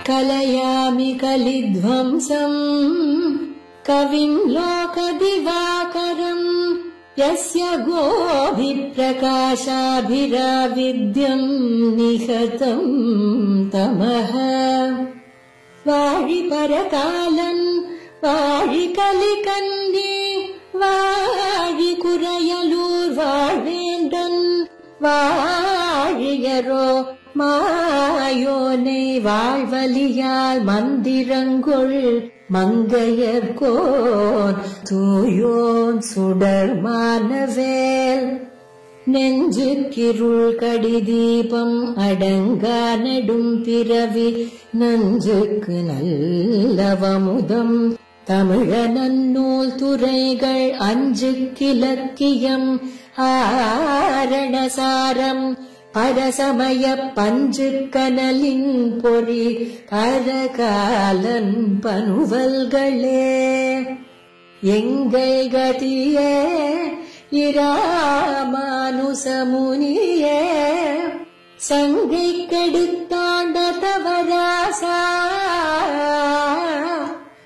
कलयामि कलिध्वंसम् कविम् लोकदिवाकरम् यस्य गोभिप्रकाशाभिराविद्यम् निहतम् तमः वाळि परकालन् वाळि कलिकन्ये वाळि कुरयलूर् वाळेन्दन् वाழியரோ மாயோனை வாழ்வலியால் மந்திரங்கொள் மங்கையர்கோன் தூயோன் சுடர்மானவேல் நெஞ்சுக்கிருள் கடிதீபம் அடங்கா நெடும் பிறவி நஞ்சுக்கு நல்லவமுதம் தமிழ நன்னூல் துறைகள் அஞ்சுக்கிலக்கியம் ஆரணசாரம் பரசமய பஞ்சு கனலின் பொறி பரகாலன் பனுவல்களே எங்கள் கதியே இராமானுசமுனியே சங்கை கெடுத்தாண்ட தவராசா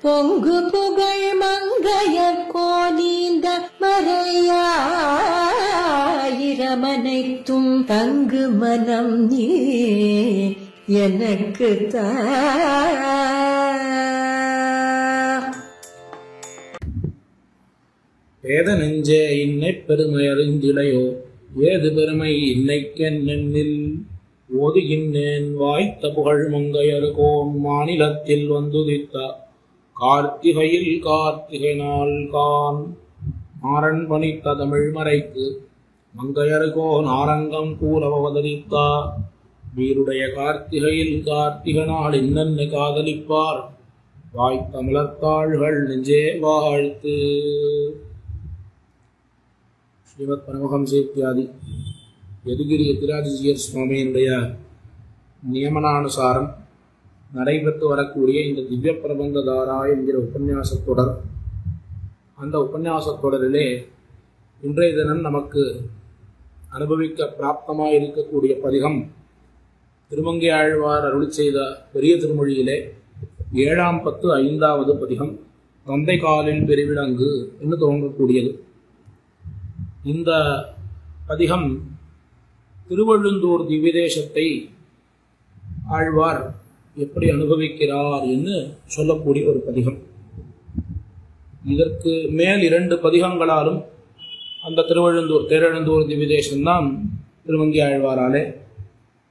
பொங்கு புகழ் மங்கையர் கோலீந்த மறையாயிரமனைத்தும் தங்கு மனம் நீ எனக்கு தா. வேத நெஞ்சே இன்னை பெருமை அறிந்திலையோ ஏது பெருமை இன்னைக்கென்னில் ஓதுகின்றேன் வாய்த்த புகழ் மங்கையர்கோன் மாநிலத்தில் வந்துதித்த கார்த்திகையில் கார்த்திகை நாள் கான் மாறன் பணித்த தமிழ் மறைக்கு மங்கையர்கோன் ஆரங்கம் கூற அவதரித்தா வீருடைய கார்த்திகையில் கார்த்திகை நாள் இன்னென்ன காதலிப்பார் வாய்த்தமிழத்தாள்கள் நெஞ்சே வாழ்த்து. ஸ்ரீமத் பரமஹம்சேத்யாதி யதுகிரி யதிராஜஜியர் சுவாமியினுடைய நியமனானுசாரம் நடைபெற்று வரக்கூடிய இந்த திவ்ய பிரபந்ததாரா என்கிற உபன்யாசத்தொடர், அந்த உபன்யாசத்தொடரிலே இன்றைய தினம் நமக்கு அனுபவிக்க பிராப்தமாக இருக்கக்கூடிய பதிகம் திருமங்கை ஆழ்வார் அருளி செய்த பெரிய திருமொழியிலே 7ஆம் பத்து 5வது பதிகம் தந்தை காலில் பெருவிலங்கு என்று துவங்கக்கூடியது. இந்த பதிகம் திருவழுந்தூர் திவ்யதேசத்தை ஆழ்வார் எப்படி அனுபவிக்கிறார் என்று சொல்லக்கூடிய ஒரு பதிகம். இதற்கு மேல் 2 பதிகங்களாலும் அந்த திருவழுந்தூர் தேரெழுந்தூர் திவ்யதேசம்தான் திருமங்கை ஆழ்வாராலே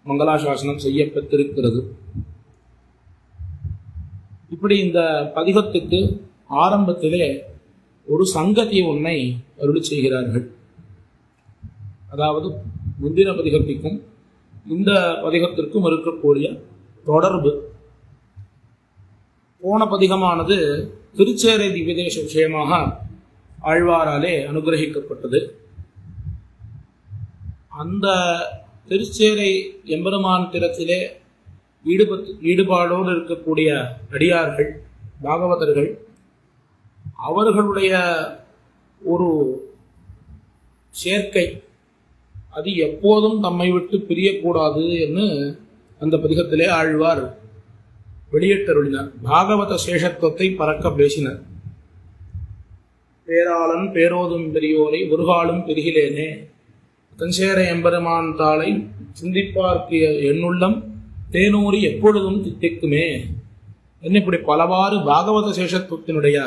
மங்களாசாசனம் செய்யப்பட்டிருக்கிறது. இப்படி இந்த பதிகத்துக்கு ஆரம்பத்திலே ஒரு சங்கதி ஒன்றை அருளி செய்கிறார்கள். அதாவது முந்தின பதிகத்திற்கும் இந்த பதிகத்திற்கும் இருக்கக்கூடிய தொடர்பு. போன பதிகமானது திருச்சேரை திவ்யதேச விஷயமாக ஆழ்வாராலே அனுகிரகிக்கப்பட்டது. அந்த திருச்சேரை எம்பெருமான் திறத்திலே ஈடுபாடோடு இருக்கக்கூடிய அடியார்கள் பாகவதர்கள் அவர்களுடைய ஒரு சேர்க்கை அது எப்போதும் தம்மை விட்டு பிரியக்கூடாது என்று அந்த பதிகத்திலே ஆழ்வார் வெளியிட்டருளினார். பாகவத சேஷத்துவத்தை பறக்க பேசினார். பேராளன் பேரோதும் பெரியோரை ஒருகாலும் பெருகிலேனே தஞ்சேர எம்பெருமான் தாளை சிந்திப்பார்க்கிய என்னுள்ளம் தேனூரி எப்பொழுதும் தித்திக்குமே என்ன இப்படி பலவாறு பாகவத சேஷத்துவத்தினுடைய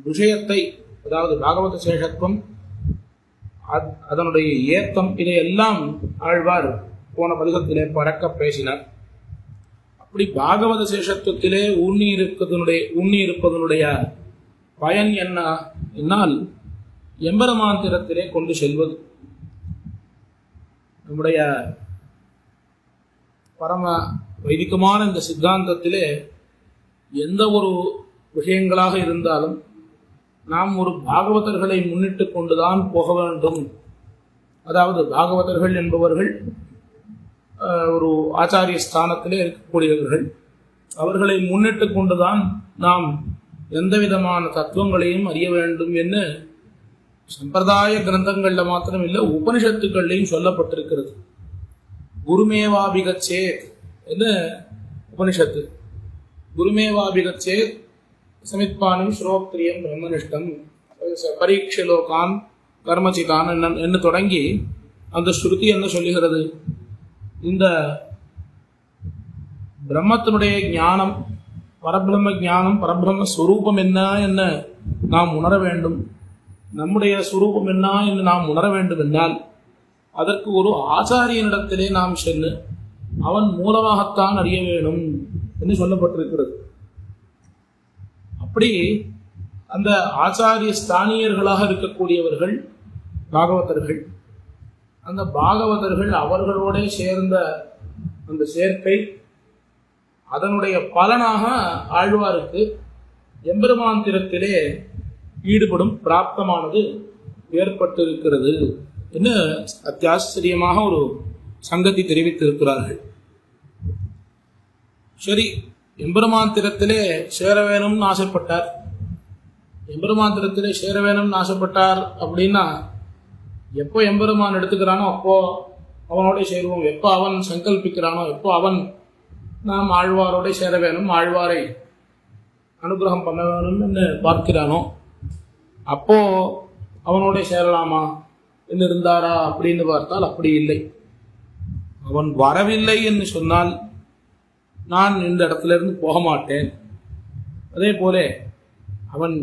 விஷயத்தை, அதாவது பாகவத சேஷத்துவம் அதனுடைய ஏத்தம் இதையெல்லாம் ஆழ்வார் போன பதிகத்திலே பறக்க பேசினார். அப்படி பாகவத சேஷத்துவத்திலே ஊன்னி இருப்பதனுடைய பயன் என்ன என்னால் எம்பெருமான் திறத்திலே கொண்டு செல்வது. நம்முடைய பரம வைதிகமான இந்த சித்தாந்தத்திலே எந்த ஒரு விஷயங்களாக இருந்தாலும் நாம் ஒரு பாகவதர்களை முன்னிட்டு கொண்டுதான் போக வேண்டும். அதாவது பாகவதர்கள் என்பவர்கள் ஒரு ஆச்சாரிய ஸ்தானத்திலே இருக்கக்கூடியவர்கள். அவர்களை முன்னிட்டு கொண்டுதான் நாம் எந்த விதமான தத்துவங்களையும் அறிய வேண்டும் என்று சம்பிரதாய கிரந்தங்கள்ல மாத்திரம் இல்லை, உபனிஷத்துக்கள்லையும் சொல்லப்பட்டிருக்கிறது. குருமேவாபிகச்சே என்று உபனிஷத்து. குருமேவாபிகச்சே சமித்பானம் ஸ்ரோத்ரியம் பிரம்மனிஷ்டம் பரீட்சலோகான் கர்மசிதான் என்று தொடங்கி அந்த ஸ்ருதி என்ன சொல்லுகிறது? இந்த பிரம்மத்தினுடைய ஞானம், பரபிரம்ம ஞானம், பரபிரம்ம ஸ்வரூபம் என்ன நாம் உணர வேண்டும். நம்முடைய ஸ்வரூபம் என்ன என்று நாம் உணர வேண்டும் என்றால் அதற்கு ஒரு ஆச்சாரியனிடத்திலே நாம் சென்று அவன் மூலமாகத்தான் அறிய வேணும் என்று சொல்லப்பட்டிருக்கிறது. அப்படி அந்த ஆச்சாரிய ஸ்தானியர்களாக இருக்கக்கூடியவர்கள் பாகவதர்கள். அந்த பாகவதர்கள் அவர்களோட சேர்ந்த அந்த சேர்க்கை, அதனுடைய பலனாக ஆழ்வாருக்கு எம்பெருமாந்திரத்திலே ஈடுபடும் பிராப்தமானது ஏற்பட்டிருக்கிறது என்று அத்தியாச்சரியமாக ஒரு சங்கதி தெரிவித்திருக்கிறார்கள். சரி, எம்பெருமாந்திரத்திலே சேர வேணும்னு ஆசைப்பட்டார். எம்பெருமாந்திரத்திலே சேர வேணும்னு ஆசைப்பட்டார் அப்படின்னா எப்போ எம்பெருமான் எடுத்துக்கிறானோ அப்போ அவனோட சேருவோம். எப்போ அவன் சங்கல்பிக்கிறானோ, எப்போ அவன் நாம் ஆழ்வாரோட சேர வேணும், ஆழ்வாரை அனுகிரகம் பண்ண வேணும்னு பார்க்கிறானோ அப்போ அவனோட சேரலாமா என்று இருந்தாரா அப்படின்னு பார்த்தால் அப்படி இல்லை. அவன் வரவில்லை என்று சொன்னால் நான் இந்த இடத்துல இருந்து போக மாட்டேன். அதே போல அவன்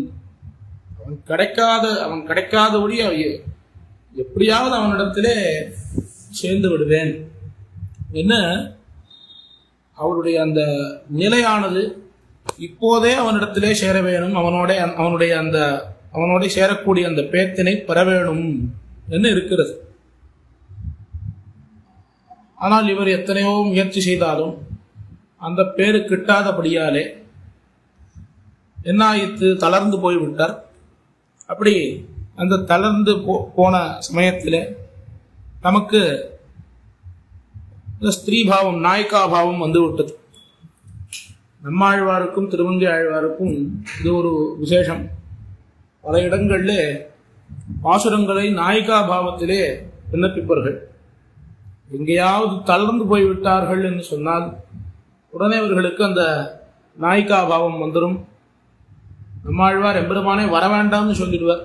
கிடைக்காதபடி எப்படியாவது அவனிடத்திலே சேர்ந்து விடுவேன் என்ன அவருடைய அந்த நிலையானது இப்போதே அவனிடத்திலே சேர வேணும், அவனோட சேரக்கூடிய அந்த பேத்தினை பெற வேணும் என்று இருக்கிறது. ஆனால் இவர் எத்தனையோ முயற்சி செய்தாலும் அந்த பேரு கிட்டாதபடியாலே என்ன ஆயிற்று? தளர்ந்து போய்விட்டார். அப்படி அந்த தளர்ந்து போன சமயத்தில் நமக்கு ஸ்திரீபாவம், நாயக்காபாவம் வந்து விட்டது. நம்மாழ்வாருக்கும் திருமங்கை ஆழ்வாருக்கும் இது ஒரு விசேஷம். பல இடங்களில் பாசுரங்களை நாயிகாபாவத்திலே விண்ணப்பிப்பார்கள். எங்கேயாவது தளர்ந்து போய்விட்டார்கள் என்று சொன்னால் உடனே அவர்களுக்கு அந்த நாயிகாபாவம் வந்துடும். நம்மாழ்வார் எம்பெருமானே வர வேண்டாம்னு சொல்லிடுவார்.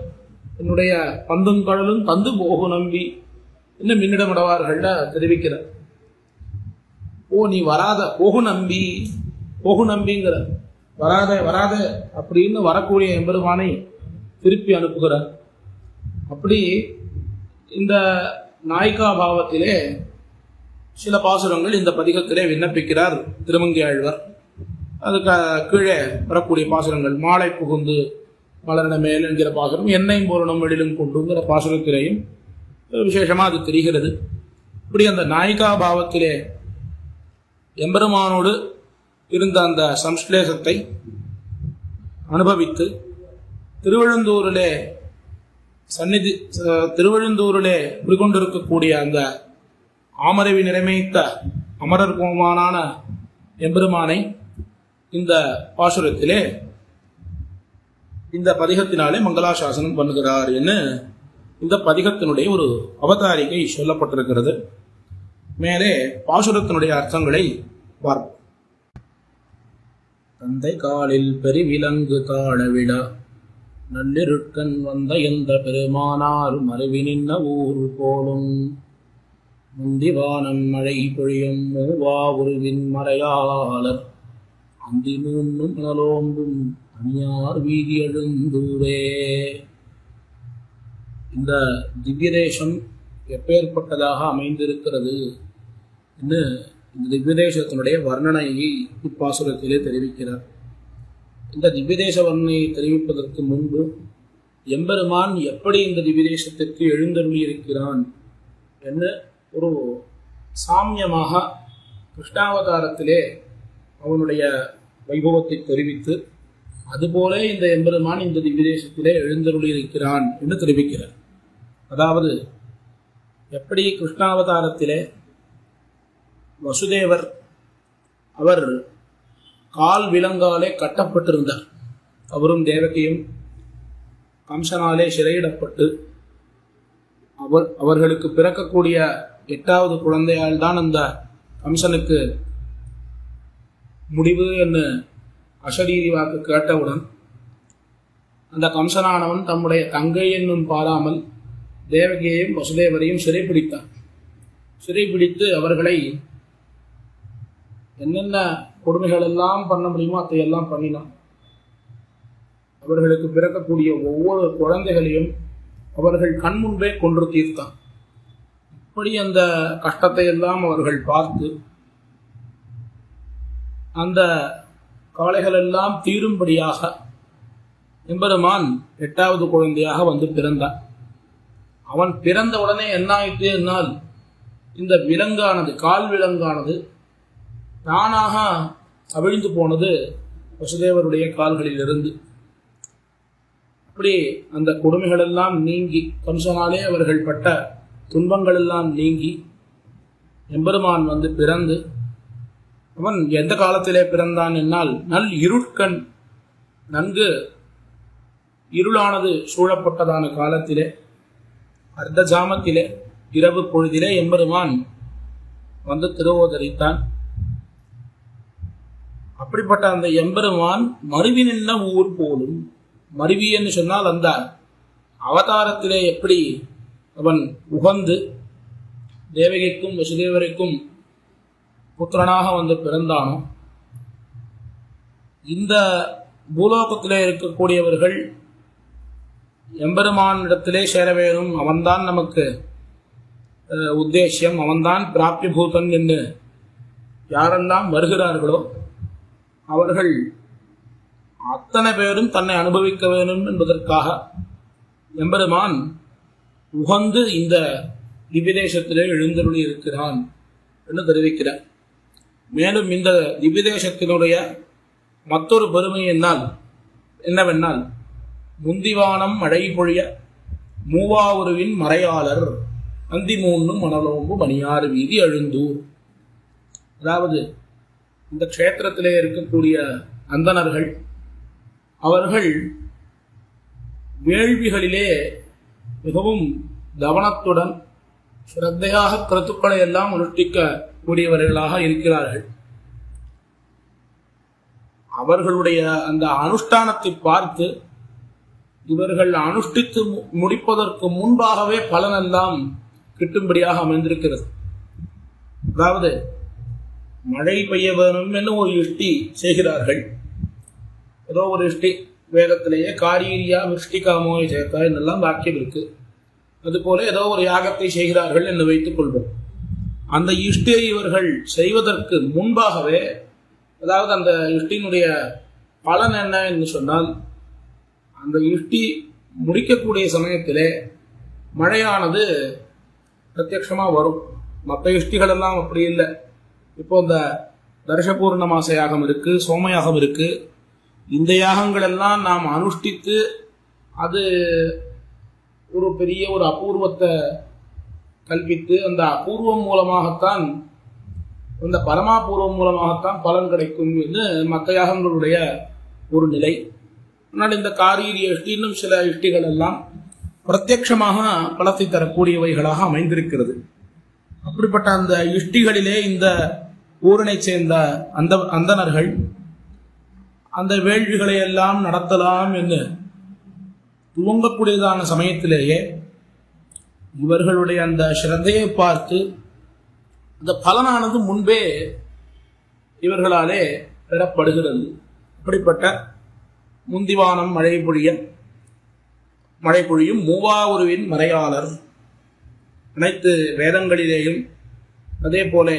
என்னுடைய பந்தும் கடலும் தந்து போகு நம்பி இன்னும் மின்னிடமிடவார்கள் தெரிவிக்கிறார். நீ வராத, போகு நம்பிங்கிற வராத அப்படின்னு வரக்கூடிய எம்பெருமானை திருப்பி அனுப்புகிறார். அப்படி இந்த நாயிகாபாவத்திலே சில பாசுரங்கள் இந்த பதிகத்திலே விண்ணப்பிக்கிறார் திருமங்கை ஆழ்வார். அதுக்கு கீழே வரக்கூடிய பாசுரங்கள் மாலை புகுந்து மலர்ன மேல் என்கிற பாசுரம், எண்ணெயும் பூரணம் வெளிலும் கொண்டுங்கிற பாசுரத்திலேயும் விசேஷமாக அது தெரிகிறது. இப்படி அந்த நாயிகாபாவத்திலே எம்பெருமானோடு இருந்த அந்த சம்ஸ்லேஷத்தை அனுபவித்து திருவழுந்தூரிலே குடிகொண்டிருக்கக்கூடிய அந்த ஆமரவி நிறைமைத்த அமரர் கோமானான எம்பெருமானை இந்த பாசுரத்திலே இந்த பதிகத்தினாலே மங்களாசாசனம் பண்ணுகிறார் என்று இந்த பதிகத்தினுடைய ஒரு அவதாரிகை சொல்லப்பட்டிருக்கிறது. மேலே பாசுரத்தினுடைய அர்த்தங்களை பார்ப்போம். தந்தை காலில் பெருவிலங்கு தாழவிழா நல்லிருட்கண் வந்த எந்த பெருமானார் மறைவி நின்ன ஊர் போலும் முந்திவானம் மழை பொழியும் மூவா உருவின் மறையாளர் அந்தி மூன்னும் நலோம்பும் அணியார் வீதி எழுந்தூரே. இந்த திவ்யதேசம் எப்பேற்பட்டதாக அமைந்திருக்கிறது என்று இந்த திவ்யதேசத்தினுடைய வர்ணனையை இப்பாசுரத்திலே தெரிவிக்கிறார். இந்த திவ்யதேச வர்ணனையை தெரிவிப்பதற்கு முன்பு எம்பெருமான் எப்படி இந்த திவ்யதேசத்திற்கு எழுந்தருளி இருக்கிறான் என்று ஒரு சாமியமாக கிருஷ்ணாவதாரத்திலே அவனுடைய வைபவத்தை தெரிவித்து அதுபோல இந்த எம்பெருமான் இந்த திவ்யதேசத்திலே எழுந்தருளி இருக்கிறான் என்று தெரிவிக்கிறார். அதாவது எப்படி கிருஷ்ணாவதாரத்திலே வசுதேவர் அவர் கால் விலங்காலே கட்டப்பட்டிருந்தார். அவரும் தேவகியும் கம்சனாலே சிறையிடப்பட்டு அவர்களுக்கு பிறக்கக்கூடிய 8வது குழந்தையால் தான் அந்த கம்சனுக்கு முடிவு என்று அசரீரி வாக்கு கேட்டவுடன் அந்த கம்சனானவன் தம்முடைய தங்கை என்னும் பாராமல் தேவகியையும் வசுதேவரையும் சிறைப்பிடித்தான். சிறைப்பிடித்து அவர்களை என்னென்ன கொடுமைகள் எல்லாம் பண்ண முடியுமோ அதையெல்லாம் பண்ணினான். அவர்களுக்கு பிறக்கக்கூடிய ஒவ்வொரு குழந்தைகளையும் அவர்கள் கண்முன்பே கொன்று தீர்த்தான். இப்படி அந்த கஷ்டத்தை எல்லாம் அவர்கள் பார்த்து அந்த கவலைகள் எல்லாம் தீரும்படியாக எம்பெருமான் 8வது குழந்தையாக வந்து பிறந்தான். அவன் பிறந்த உடனே என்ன ஆயிற்று என்னால் இந்த விலங்கானது, கால் விலங்கானது தானாக அவிழ்ந்து போனது வசுதேவருடைய கால்களிலிருந்து. அப்படி அந்த கொடுமைகள் எல்லாம் நீங்கி, கம்சனாலே அவர்கள் பட்ட துன்பங்கள் எல்லாம் நீங்கி எம்பெருமான் வந்து பிறந்து, அவன் எந்த காலத்திலே பிறந்தான் என்னால் நல் இருட்கண், நன்கு இருளானது சூழப்பட்டதான காலத்திலே, அர்த்த ஜாமத்திலே, இரவு பொழுதிலே எம்பெருமான் வந்து திருவோதரித்தான். அப்படிப்பட்ட அந்த எம்பெருமான் மருவி நின்ற ஊர் போலும், மருவி என்று சொன்னால் அந்த அவதாரத்திலே எப்படி அவன் உகந்து தேவகிக்கும் வசுதேவருக்கும் புத்திரனாக வந்து பிறந்தானோ, இந்த பூலோகத்திலே இருக்கக்கூடியவர்கள் எம்பெருமான் இடத்திலே சேர வேணும், அவன்தான் நமக்கு உத்தேசியம், அவன்தான் பிராப்திபூதன் என்று யாரெல்லாம் வருகிறார்களோ அவர்கள் அத்தனை பேரும் தன்னை அனுபவிக்க வேண்டும் என்பதற்காக எம்பெருமான் உகந்து இந்த திவ்யதேசத்திலே எழுந்தருளி இருக்கிறான் என்று தெரிவிக்கிறார். மேலும் இந்த திவ்யதேசத்தினுடைய மற்றொரு பெருமை என்னவென்னால் முந்திவானம் மழை பொழிய மூவாவுருவின் மறையாளர் அந்தி மூன்னும் மணலோம்பு மணியாறு வீதி அழுந்தூர். அதாவது இந்த க்ஷேத்திரத்திலே இருக்கக்கூடிய அந்தணர்கள் அவர்கள் வேள்விகளிலே மிகவும் கவனத்துடன் ஸ்ரத்தையாக கருத்துக்களை எல்லாம் அனுஷ்டிக்க கூடியவர்களாக இருக்கிறார்கள். அவர்களுடைய அந்த அனுஷ்டானத்தை பார்த்து இவர்கள் அனுஷ்டித்து முடிப்பதற்கு முன்பாகவே பலனெல்லாம் கிட்டும்படியாக அமைந்திருக்கிறது. அதாவது மழை பெய்ய வேணும் என்று ஒரு யுஷ்டி செய்கிறார்கள். ஏதோ ஒரு யுஷ்டி வேதத்திலேயே காரீரியா விஷ்டிகாமோய சேர்த்தா என்னெல்லாம் வாக்கியம் இருக்கு. அதுபோல ஏதோ ஒரு யாகத்தை செய்கிறார்கள் என்று வைத்துக் கொள்வோம். அந்த யுஷ்டியை இவர்கள் செய்வதற்கு முன்பாகவே, அதாவது அந்த யுஷ்டியினுடைய பலன் என்ன என்று சொன்னால், அந்த யுஷ்டி முடிக்கக்கூடிய சமயத்திலே மழையானது பிரத்யட்சமாக வரும். மற்ற யுஷ்டிகள் எல்லாம் அப்படி இல்லை. இப்போ இந்த தர்ஷபூர்ண மாச யாகம் இருக்கு, சோமயாகம் இருக்கு. இந்த யாகங்கள் எல்லாம் நாம் அனுஷ்டித்து அது ஒரு பெரிய ஒரு அபூர்வத்தை கல்பித்து அந்த அபூர்வம் மூலமாகத்தான், இந்த பரமாபூர்வம் மூலமாகத்தான் பலன் கிடைக்கும் என்று மற்ற யாகங்களுடைய ஒரு நிலை. ஆனால் இந்த காரீரிய யுஷ்டி, இன்னும் சில யுஷ்டிகள் எல்லாம் பிரத்யட்சமாக பலத்தை தரக்கூடியவைகளாக அமைந்திருக்கிறது. அப்படிப்பட்ட அந்த யுஷ்டிகளிலே இந்த ஊரனை சேர்ந்த அந்தணர்கள் அந்த வேள்விகளை எல்லாம் நடத்தலாம் என்று துவங்கக்கூடியதான சமயத்திலேயே இவர்களுடைய அந்த ஸ்ரத்தையை பார்த்து அந்த பலனானது முன்பே இவர்களாலே பெறப்படுகிறது. அப்படிப்பட்ட முந்திவானம் மழை பொழியும் மூவாவுருவின் மறையாளர், அனைத்து வேதங்களிலேயும் அதே போல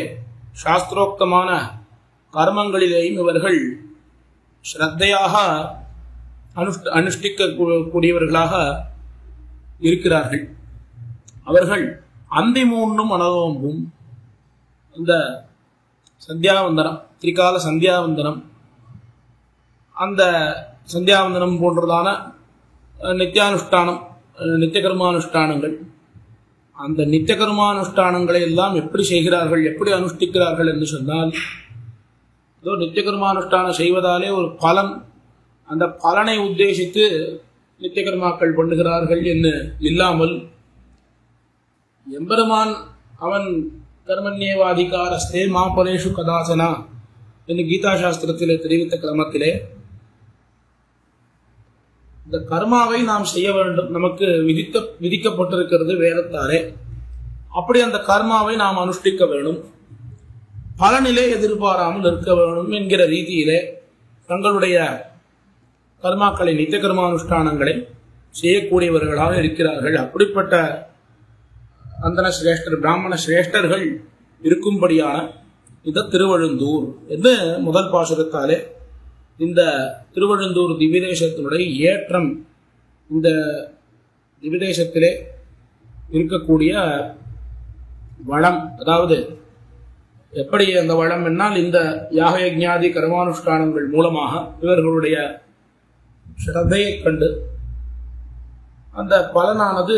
சாஸ்திரோக்தமான கர்மங்களிலேயும் இவர்கள் ஸ்ரத்தையாக அனுஷ்டிக்க கூடியவர்களாக இருக்கிறார்கள். அவர்கள் அந்தி மூன்னும் மணலோம்பும், இந்த சந்தியாவந்தனம், திரிகால சந்தியாவந்தனம், அந்த சந்தியாவந்தனம் போன்றதான நித்தியானுஷ்டானம், நித்திய கர்மானுஷ்டானங்கள், அந்த நித்திய கர்மானுஷ்டானங்களை எல்லாம் எப்படி செய்கிறார்கள், எப்படி அனுஷ்டிக்கிறார்கள் என்று சொன்னால், ஏதோ நித்திய கர்மானுஷ்டானம் செய்வதாலே ஒரு பலன், அந்த பலனை உத்தேசித்து நித்திய கர்மாக்கள் பண்ணுகிறார்கள் என்று இல்லாமல், எம்பெருமான் அவன் கர்மண்யேவாதிகாரஸ்தே மாபலேஷு கதாசனா என்று கீதா சாஸ்திரத்திலே தெரிவித்த கிரமத்திலே இந்த கர்மாவை நாம் செய்ய வேண்டும். நமக்கு விதிக்கப்பட்டிருக்கிறது வேதத்தாலே. அப்படி அந்த கர்மாவை நாம் அனுஷ்டிக்க வேண்டும், பலனிலே எதிர்பாராமல் இருக்க வேண்டும் என்கிற ரீதியிலே தங்களுடைய கர்மாக்களை நித்திய கர்மானுஷ்டானங்களை செய்யக்கூடியவர்களாக இருக்கிறார்கள். அப்படிப்பட்ட அந்தன சிரேஷ்டர் பிராமண சிரேஷ்டர்கள் இருக்கும்படியான இந்த திருவழுந்தூர் என்று முதல் பாசுரத்தாலே இந்த திருவழுந்தூர் திவ்யதேசத்தினுடைய ஏற்றம், இந்த திவ்யதேசத்திலே இருக்கக்கூடிய வளம், அதாவது எப்படி அந்த வளம் என்னால் இந்த யாக யஜ்ஞாதி கர்மானுஷ்டானங்கள் மூலமாக இவர்களுடைய ஸ்ரத்தையை கண்டு அந்த பலனானது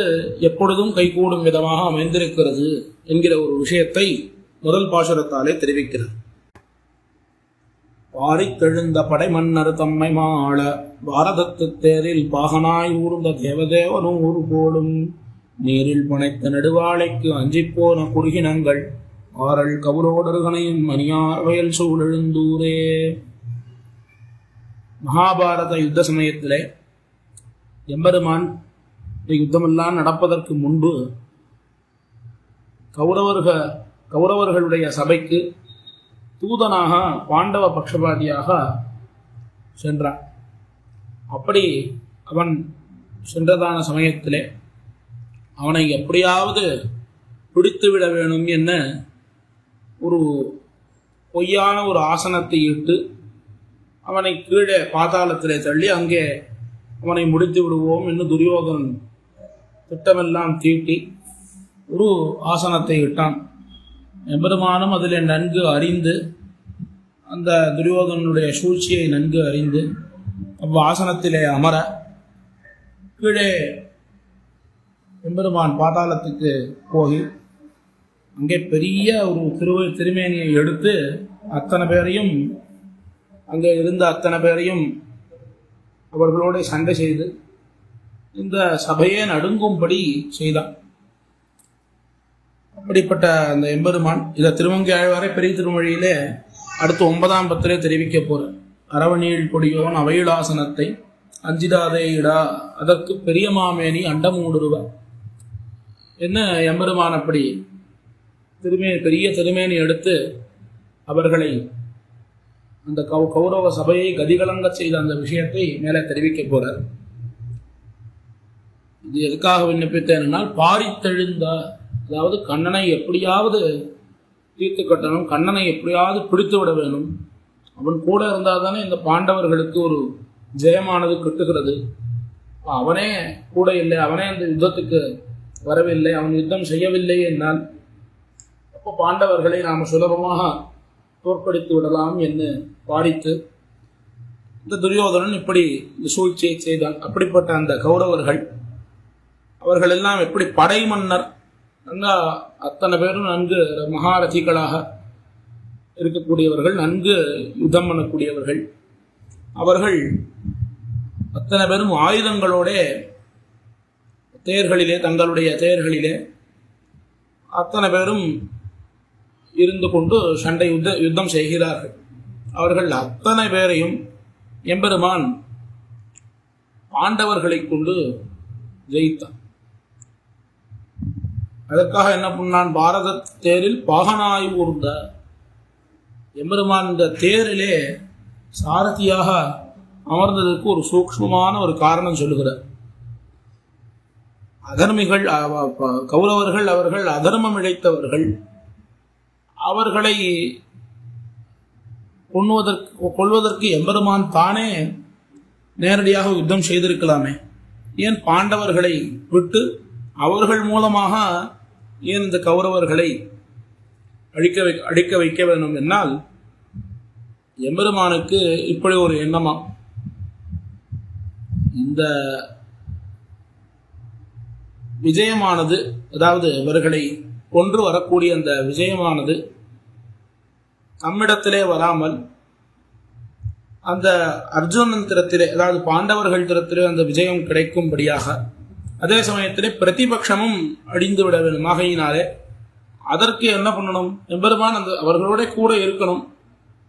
எப்பொழுதும் கைகூடும் விதமாக அமைந்திருக்கிறது என்கிற ஒரு விஷயத்தை முதல் பாசுரத்தாலே தெரிவிக்கிறது. பாரித்தெழுந்த படை மன்னர் தம்மை மாள பாரதத்து தேரில் பாகனாய் ஊர்ந்த தேவதேவனூர் போலும் நீரில் புனைத்த நெடுவாளைக்கு அஞ்சிப்போன குறுகினங்கள் ஆரல் கவுரோடர்களையும் மணியார் வயல் சூழெழுந்தூரே. மகாபாரத யுத்த சமயத்திலே எம்பெருமான் யுத்தமெல்லாம் நடப்பதற்கு முன்பு கௌரவர்களுடைய சபைக்கு தூதனாக பாண்டவ பட்சபாதியாக சென்றான். அப்படி அவன் சென்றதான சமயத்திலே அவனை எப்படியாவது பிடித்துவிட வேணும் என்ன ஒரு பொய்யான ஒரு ஆசனத்தை இட்டு அவனை கீழே பாதாளத்திலே தள்ளி அங்கே அவனை முடித்து விடுவோம் என்று துரியோதனன் திட்டமெல்லாம் தீட்டி ஒரு ஆசனத்தை இட்டான். எம்பெருமானும் அதிலே நன்கு அறிந்து, அந்த துரியோதனனுடைய சூழ்ச்சியை நன்கு அறிந்து அவ்வாசனத்திலே அமர கீழே எம்பெருமான் பாதாளத்துக்கு போய் அங்கே பெரிய ஒரு திருமேனியை எடுத்து அத்தனை பேரையும், அங்கே இருந்த அத்தனை பேரையும் அவர்களோட சண்டை செய்து இந்த சபையை நடுங்கும்படி செய்தான். அப்படிப்பட்ட அந்த எம்பெருமான் இதை திருமங்கை ஆழ்வாரே பெரிய திருமொழியிலே அடுத்து 9ஆம் பத்திலே தெரிவிக்க போற. அரவணீள் கொடியோன் அவையிலாசனத்தை அஞ்சிடாதே இடா அதற்கு பெரிய மாமேனி அண்டமூடுருவ என்ன எம்பெருமான் அப்படி பெரிய திருமேனி எடுத்து அவர்களை அந்த கௌரவ சபையை கதிகலங்க செய்த அந்த விஷயத்தை மேலே தெரிவிக்க போறார். இது எதுக்காக விண்ணப்பித்தேன், பாரித்தெழுந்த, அதாவது கண்ணனை எப்படியாவது தீர்த்து கட்டணும், கண்ணனை எப்படியாவது பிடித்து விட வேணும். அவன் கூட இருந்தால் தானே இந்த பாண்டவர்களுக்கு ஒரு ஜெயமானது கிட்டுகிறது. அவனே கூட இல்லை, அவனே அந்த யுத்தத்துக்கு வரவில்லை, அவன் யுத்தம் செய்யவில்லை என்றால் அப்போ பாண்டவர்களை நாம் சுலபமாக தோற்கடித்து விடலாம் என்று பாடித்து இந்த துரியோதனன் இப்படி சூழ்ச்சியை செய்தான். அப்படிப்பட்ட அந்த கௌரவர்கள் அவர்கள் எல்லாம் எப்படி படை மன்னர், அத்தனை பேரும் நன்கு மகாரதிகளாக இருக்கக்கூடியவர்கள், நன்கு யுத்தம் பண்ணக்கூடியவர்கள். அவர்கள் அத்தனை பேரும் ஆயுதங்களோட தேர்களிலே, தங்களுடைய தேர்களிலே அத்தனை பேரும் இருந்து கொண்டு யுத்தம் செய்கிறார்கள். அவர்கள் அத்தனை பேரையும் எம்பெருமான் பாண்டவர்களை கொண்டு ஜெயித்தான். அதற்காக என்ன பண்ணான், பாரத தேரில் பாகனாய் ஊர்ந்த எம்பெருமான் இந்த தேரிலே சாரதியாக அமர்ந்ததற்கு ஒரு சூக்ஷ்மமான ஒரு காரணம் சொல்லுகிறார். அதர்மிகள் கௌரவர்கள், அவர்கள் அதர்மம் இழைத்தவர்கள், அவர்களை கொள்வதற்கு எம்பெருமான் தானே நேரடியாக யுத்தம் செய்திருக்கலாமே, ஏன் பாண்டவர்களை விட்டு அவர்கள் மூலமாக ஏன் இந்த கௌரவர்களை அழிக்க வைக்க வேண்டும் என்னால் எம்பெருமானுக்கு இப்படி ஒரு எண்ணமா. இந்த விஜயமானது, அதாவது இவர்களை கொன்று வரக்கூடிய அந்த விஜயமானது நம்மிடத்திலே வராமல் அந்த அர்ஜுனன் திறத்திலே, அதாவது பாண்டவர்கள் திறத்திலே அந்த விஜயம் கிடைக்கும்படியாக, அதே சமயத்திலே பிரதிபட்சமும் அழிந்து விட வேண்டும். ஆகையினாலே அதற்கு என்ன பண்ணணும், எம்பெருமான் அந்த அவர்களோட கூட இருக்கணும்.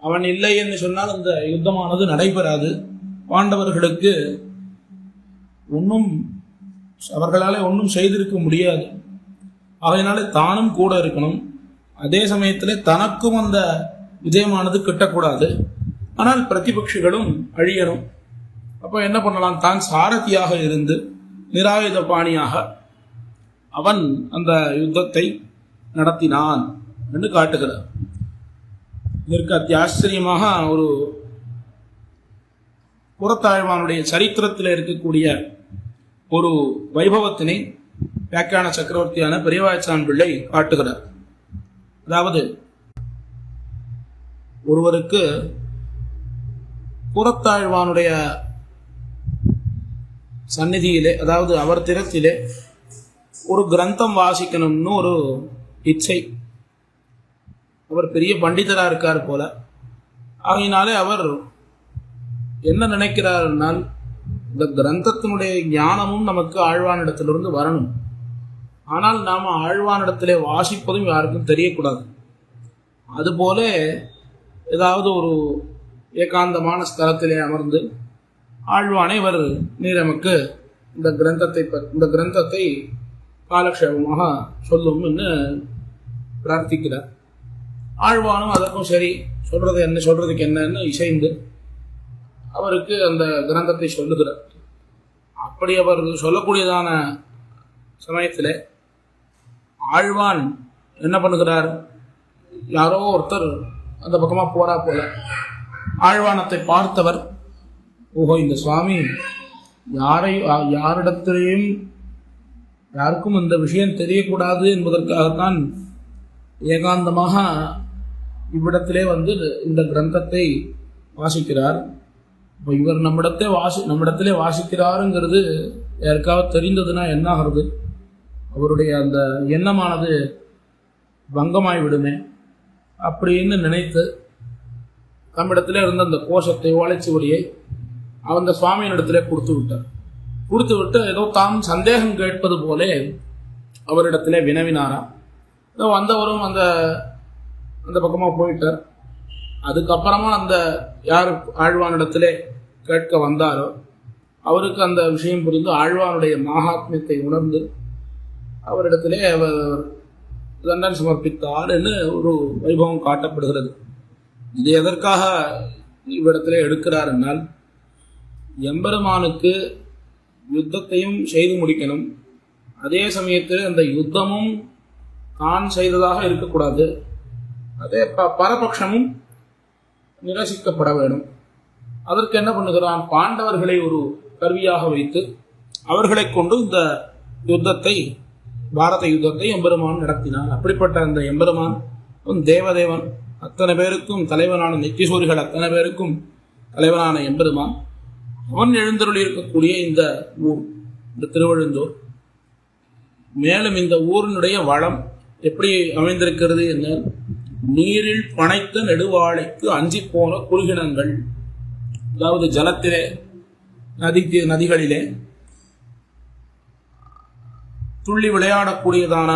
அவன் இல்லை என்று சொன்னால் அந்த யுத்தமானது நடைபெறாது. பாண்டவர்களுக்கு அவர்களாலே ஒன்றும் செய்திருக்க முடியாது. அதனால தானும் கூட இருக்கணும். அதே சமயத்தில் தனக்கும் அந்த விஜயமானது கிட்டக்கூடாது. ஆனால் பிரதிபட்சிகளும் அழியணும். அப்போ என்ன பண்ணலாம்? தான் சாரதியாக இருந்து நிராயுத பாணியாக அவன் அந்த யுத்தத்தை நடத்தினான் என்று காட்டுகிறார். இதற்கு அத்தியாச்சரியமாக ஒரு புறத்தாழ்வானுடைய சரித்திரத்தில் இருக்கக்கூடிய ஒரு வைபவத்தினை வியாக்கியான சக்கரவர்த்தியான பெரியவாச்சான் பிள்ளை காட்டுகிறார். அதாவது ஒருவருக்கு புறத்தாழ்வானுடைய சந்நிதியிலே, அதாவது அவர் திறத்திலே ஒரு கிரந்தம் வாசிக்கணும்னு ஒரு இச்சை. அவர் பெரிய பண்டிதராக இருக்கார் போல. ஆகையினாலே அவர் என்ன நினைக்கிறார்னால், இந்த கிரந்தத்தினுடைய ஞானமும் நமக்கு ஆழ்வானிடத்திலிருந்து வரணும். ஆனால் நாம் ஆழ்வானிடத்திலே வாசிப்பதும் யாருக்கும் தெரியக்கூடாது. அதுபோல ஏதாவது ஒரு ஏகாந்தமான ஸ்தலத்திலே அமர்ந்து ஆழ்வானை இவர் நீர் நமக்கு இந்த கிரந்தத்தை காலக்ஷேபமாக சொல்லும் என்று பிரார்த்திக்கிறார். ஆழ்வானும் அதற்கும் சரி, சொல்றதுக்கு என்னன்னு இசைந்து அவருக்கு அந்த கிரந்தத்தை சொல்லுகிறார். அப்படி அவர் சொல்லக்கூடியதான சமயத்தில் ஆழ்வான் என்ன பண்ணுகிறார்? யாரோ ஒருத்தர் அந்த பக்கமாக போறா போல. ஆழ்வானத்தை பார்த்தவர், ஓஹோ இந்த சுவாமி யாரிடத்திலையும் யாருக்கும் இந்த விஷயம் தெரியக்கூடாது என்பதற்காகத்தான் ஏகாந்தமாக இவ்விடத்திலே வந்து இந்த கிரந்தத்தை வாசிக்கிறார். இப்போ இவர் நம்மிடத்திலே வாசிக்கிறாருங்கிறது யாருக்காவது தெரிந்ததுன்னா என்ன ஆகிறது? அவருடைய அந்த எண்ணமானது பங்கமாய் விடுமே அப்படின்னு நினைத்து நம்மிடத்திலே இருந்த அந்த கோஷத்தை ஓலைச்சுவடியை அந்த சுவாமியினிடத்திலே கொடுத்து விட்டு ஏதோ தாம் சந்தேகம் கேட்பது போலே அவரிடத்திலே வினவினாராம். ஏதோ வந்தவரும் அந்த பக்கமாக போயிட்டார். அதுக்கப்புறமா அந்த யார் ஆழ்வானிடத்திலே கேட்க வந்தாரோ அவருக்கு அந்த விஷயம் புரிந்து ஆழ்வானுடைய மகாத்மியத்தை உணர்ந்து அவரிடத்திலே அவர் தண்டன் சமர்ப்பித்தார் என்று ஒரு வைபவம் காட்டப்படுகிறது. இது எதற்காக இவ்விடத்திலே எடுக்கிறார் என்றால், எம்பெருமானுக்கு யுத்தத்தையும் செய்து முடிக்கணும். அதே சமயத்தில் அந்த யுத்தமும் தான் செய்ததாக இருக்கக்கூடாது. அதே பரபட்சமும் நிரசிக்கப்பட வேண்டும். அதற்கு என்ன பண்ணுகிறான்? பாண்டவர்களை ஒரு கருவியாக வைத்து அவர்களை கொண்டு இந்த யுத்தத்தை, பாரத யுத்தத்தை எம்பெருமான் நடத்தினான். அப்படிப்பட்ட அந்த எம்பெருமான் தேவதேவன், அத்தனை பேருக்கும் தலைவனான நெத்திசூரிகள் அத்தனை பேருக்கும் தலைவனான எம்பெருமான், அவன் எழுந்தருளி இருக்கக்கூடிய இந்த ஊர், இந்த திருவழுந்தூர். மேலும் இந்த ஊரினுடைய வளம் எப்படி அமைந்திருக்கிறது என்ன? நீரில் பனைத்த நெடுவாழைக்கு அஞ்சி போன குறுகினங்கள். அதாவது ஜலத்திலே, நதிகளிலே துள்ளி விளையாடக்கூடியதான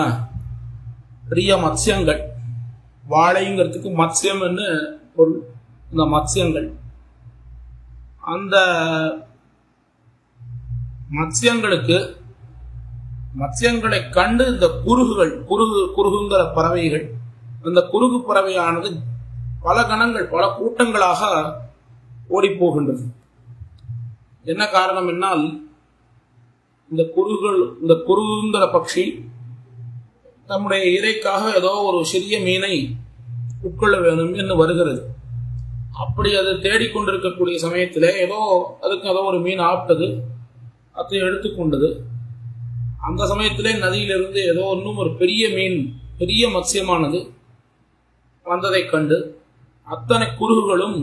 பெரிய மத்சியங்கள். வாழைங்கிறதுக்கு மத்சியம் என்று பொருள். இந்த மத்சியங்கள், அந்த மத்சியங்களை கண்டு இந்த குருகுங்கிற பறவைகள், அந்த குருகு பறவையானது பல கணங்கள், பல கூட்டங்களாக ஓடி போகின்றது. என்ன காரணம் என்னால், இந்த குருகுங்கிற பட்சி தம்முடைய இறைக்காக ஏதோ ஒரு சிறிய மீனை உட்கொள்ள வேணும் என்று வருகிறது. அப்படி அது தேடிக்கொண்டிருக்கக்கூடிய சமயத்தில் அதுக்கு ஏதோ ஒரு மீன் ஆப்டது, அதை எடுத்துக்கொண்டது. அந்த சமயத்திலே நதியிலிருந்து ஏதோ இன்னும் ஒரு பெரிய மீன், பெரிய மத்சியமானது வந்ததை கண்டு அத்தனை குருகுகளும்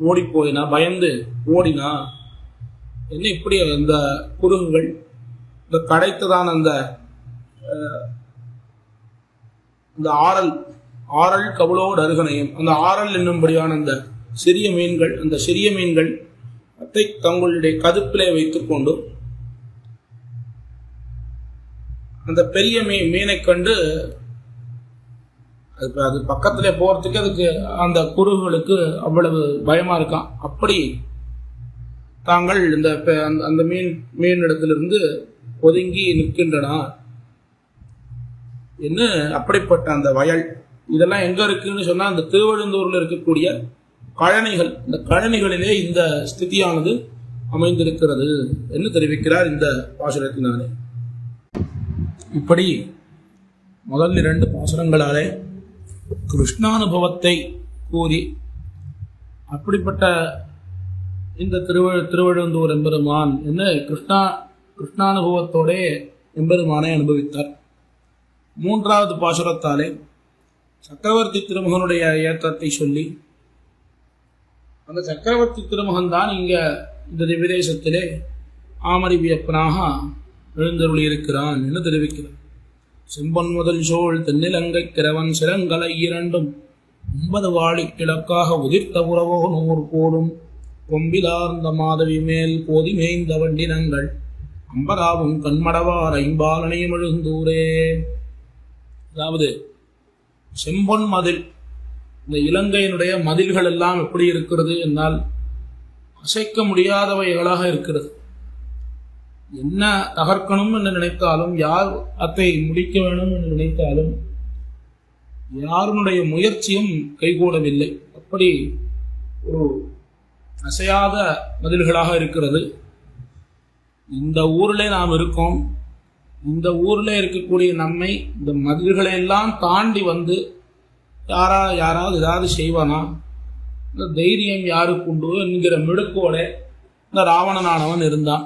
ஓடி போயினா, பயந்து ஓடினா. என்ன இப்படி அந்த குருகுகள் இந்த கடைத்துதான் அந்த ஆரல் கவுளோடு அருகணையும், அந்த ஆரல் என்னும்படியான அந்த சிறிய மீன்கள் அதை தங்களுடைய கதுப்பிலே வைத்துக் கொண்டு அந்த பெரிய மீனை கண்டு அது பக்கத்திலே போறதுக்கு அதுக்கு அந்த குருகுகளுக்கு அவ்வளவு பயமா இருக்கான். அப்படி தாங்கள் அந்த மீன் இடத்திலிருந்து ஒதுங்கி நிற்கின்றன. என்ன அப்படிப்பட்ட அந்த வயல் இதெல்லாம் எங்க இருக்குன்னு சொன்னா அந்த திருவழுந்தூர்ல இருக்கக்கூடிய கழனிகள், இந்த கழனிகளிலே இந்த ஸ்திதியானது அமைந்திருக்கிறது என்று தெரிவிக்கிறார் இந்த பாசுரத்தினாலே. இப்படி முதல் 2 பாசுரங்களாலே கிருஷ்ணானுபவத்தை கூறி அப்படிப்பட்ட இந்த திருவழுந்தூர் எம்பெருமான் என்ன கிருஷ்ணானுபவத்தோட எம்பெருமானை அனுபவித்தார். 3வது பாசுரத்தாலே சக்கரவர்த்தி திருமகனுடைய ஏற்றத்தை சொல்லி அந்த சக்கரவர்த்தி திருமகன் தான் இங்க இந்த திவ்யதேசத்திலே ஆமரி வியப்பனாக எழுந்தருளி இருக்கிறான் என்று தெரிவிக்கிறார். செம்பொன் முதல் சோழ் தென்னிலங்கை கிரவன் சிறங்கலை 2 9 வாழி கிழக்காக உதிர்த்த உறவோ 100 போடும் கொம்பிலார்ந்த மாதவி மேல் போதி மேய்ந்த வண்டினங்கள் அம்பராவும் கண்மடவார் ஐம்பாலனையும் எழுந்தூரே. அதாவது செம்பொன் மதில், இந்த இலங்கையினுடைய மதில்கள் எல்லாம் எப்படி இருக்கிறது என்றால் அசைக்க முடியாதவைகளாக இருக்கிறது. என்ன தகர்க்கணும் என்று நினைத்தாலும், யார் அதை முடிக்க வேண்டும் என்று நினைத்தாலும் யாருடைய முயற்சியும் கைகூடவில்லை. அப்படி ஒரு அசையாத மதில்களாக இருக்கிறது. இந்த ஊரில் நாம் இருக்கோம். இந்த ஊரில் இருக்கக்கூடிய நம்மை இந்த மதில்களை எல்லாம் தாண்டி வந்து யாராவது ஏதாவது செய்வானா, இந்த தைரியம் யாருக்கு உண்டு என்கிற மிடுக்கோட இந்த ராவணனானவன் இருந்தான்.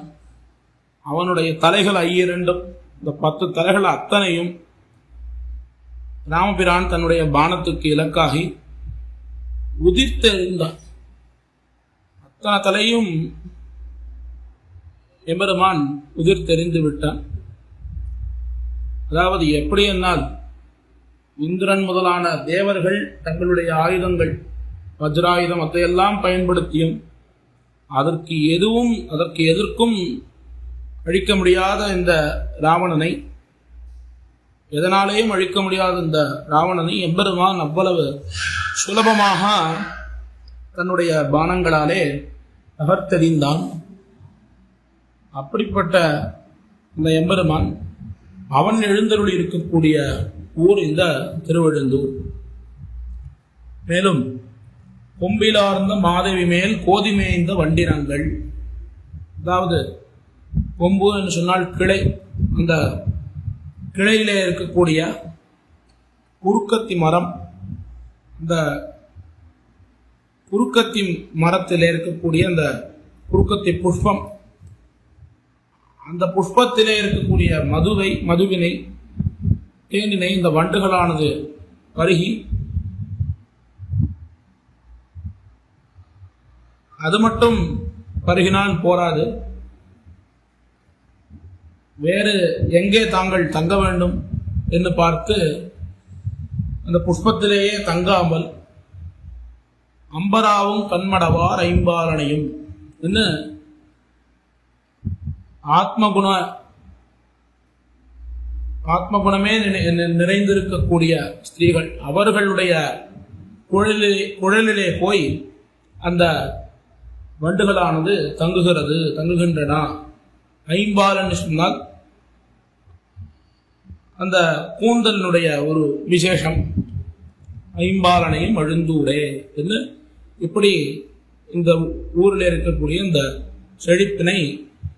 அவனுடைய தலைகள் 2 இந்த 10 தலைகள் அத்தனையும் ராமபிரான் தன்னுடைய பானத்துக்கு இலக்காகி உதிர்த்தெறிந்தான். அத்தனை தலையும் எம்பெருமான் உதிர்த்தெறிந்து விட்டான். அதாவது எப்படி என்னால் இந்திரன் முதலான தேவர்கள் தங்களுடைய ஆயுதங்கள் வஜ்ராயுதம் அதையெல்லாம் பயன்படுத்தியும் அதற்கு எதற்கும் அழிக்க முடியாத இந்த ராவணனை, எதனாலேயும் அழிக்க முடியாத இந்த ராவணனை எம்பெருமான் அவ்வளவு சுலபமாக தன்னுடைய பானங்களாலே தகர்த்தெறிந்தான். அப்படிப்பட்ட இந்த எம்பெருமான் அவன் எழுந்தருளி இருக்கக்கூடிய ஊர் இந்த திருவழுந்தூர். மேலும் கொம்பிலார்ந்த மாதவி மேல் கோதிமேய்ந்த வண்டினங்கள், அதாவது கொம்பு என்று சொன்னால் கிளை, அந்த கிளையிலே இருக்கக்கூடிய குறுக்கத்தி மரம், அந்த குறுக்கத்தி மரத்திலே இருக்கக்கூடிய அந்த குறுக்கத்தி புஷ்பம், அந்த புஷ்பத்திலே இருக்கக்கூடிய மதுவினை தேனினை இந்த வண்டுகளானது பருகி அது மட்டும் பருகினால் போராது, வேறு எங்கே தாங்கள் தங்க வேண்டும் என்று பார்த்து அந்த புஷ்பத்திலேயே தங்காமல் அம்பராவும் கண்மடவார் ஐம்பாலனையும் என்று ஆத்மகுணமே நிறைந்திருக்கக்கூடிய ஸ்திரீகள் அவர்களுடைய குழலிலே போய் அந்த வண்டுகளானது தங்குகின்றன. ஐம்பாலன் சொன்னால் அந்த கூந்தலினுடைய ஒரு விசேஷம். ஐம்பாலனையும் அழுந்தூரே என்று இப்படி இந்த ஊரில் இருக்கக்கூடிய இந்த செழிப்பினை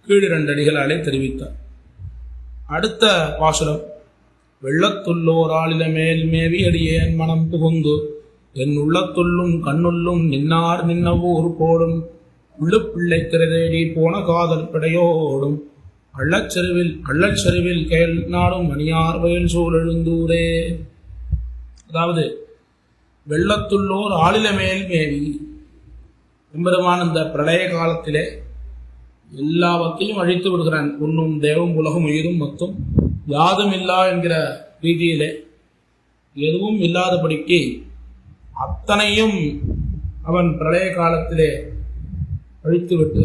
கீழ் 2 அடிகளாலே தெரிவித்தார். அடுத்த பாசுரம், வெள்ளத்துள்ளோர் ஆளில மேல் மேவி அடியேன் மனம் புகுந்து என் உள்ளத்துள்ளும் கண்ணுள்ளும் நின்னார் நின்னவூர் போடும் உள்ளு பிள்ளை திரைதேடி போன காதல் பிடையோடும் கள்ளச்செருவில் கேள் நாடும் மணியார் வயல் சூழ் எழுந்தூரே. அதாவது வெள்ளத்துள்ளோர் ஆளில மேல் மேவி எம்பெருமான் இந்த பிரளய காலத்திலே எல்லாவற்றையும் அழித்து விடுகிறான். உன்னும் தேவம் உலகம் உயிரும் மொத்தம் யாதும் இல்லா என்கிற ரீதியிலே எதுவும் இல்லாதபடிக்கு அத்தனையும் அவன் பிரளய காலத்திலே அழித்துவிட்டு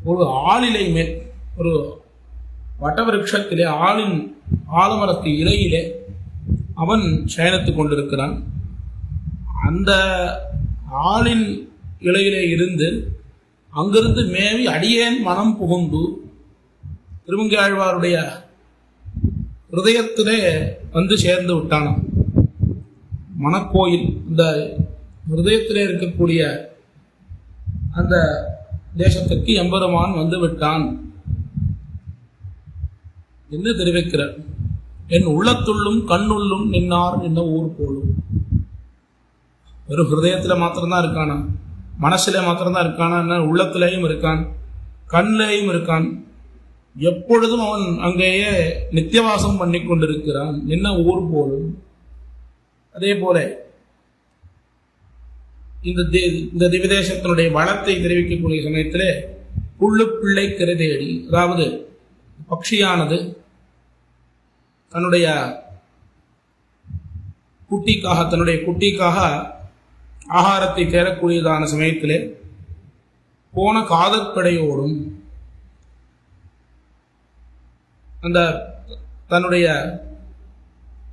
ஒரு ஆளிலை மேல், ஒரு வட்டவிருட்சத்திலே ஆலமரத்து இலையிலே அவன் சயனித்துக் கொண்டிருக்கிறான். அந்த ஆளின் இலையிலே இருந்து அங்கிருந்து மேவி அடியேன் மனம் புகுந்து திருமங்கையாழ்வாருடைய ஹிருதயத்திலே வந்து சேர்ந்து விட்டானாம். மனக்கோயில் இந்த ஹிருதயத்திலே இருக்கக்கூடிய அந்த தேசத்திற்கு எம்பெருமான் வந்து விட்டான் என்று தெரிவிக்கிறார். என் உள்ளத்துள்ளும் கண்ணுள்ளும் நின்னார் நின்ன ஊர் போலும். வெறும் ஹிருதயத்துல மாத்திரம்தான் இருக்கானா, மனசுல மாத்திரம்தான் இருக்கானா, உள்ளத்திலேயும் இருக்கான், கண்ணிலேயும் இருக்கான். எப்பொழுதும் அவன் அங்கேயே நித்தியவாசம் பண்ணி கொண்டிருக்கிறான். என்ன ஊர் போலும். அதே போல இந்த திவிதேசத்தினுடைய வளத்தை தெரிவிக்கக்கூடிய சமயத்திலே புள்ளு பிள்ளை கருதேடி, அதாவது பக்ஷியானது தன்னுடைய குட்டிக்காக ஆகாரத்தை தேடக்கூடியதான சமயத்திலே போன காதற்படையோடும் அந்த தன்னுடைய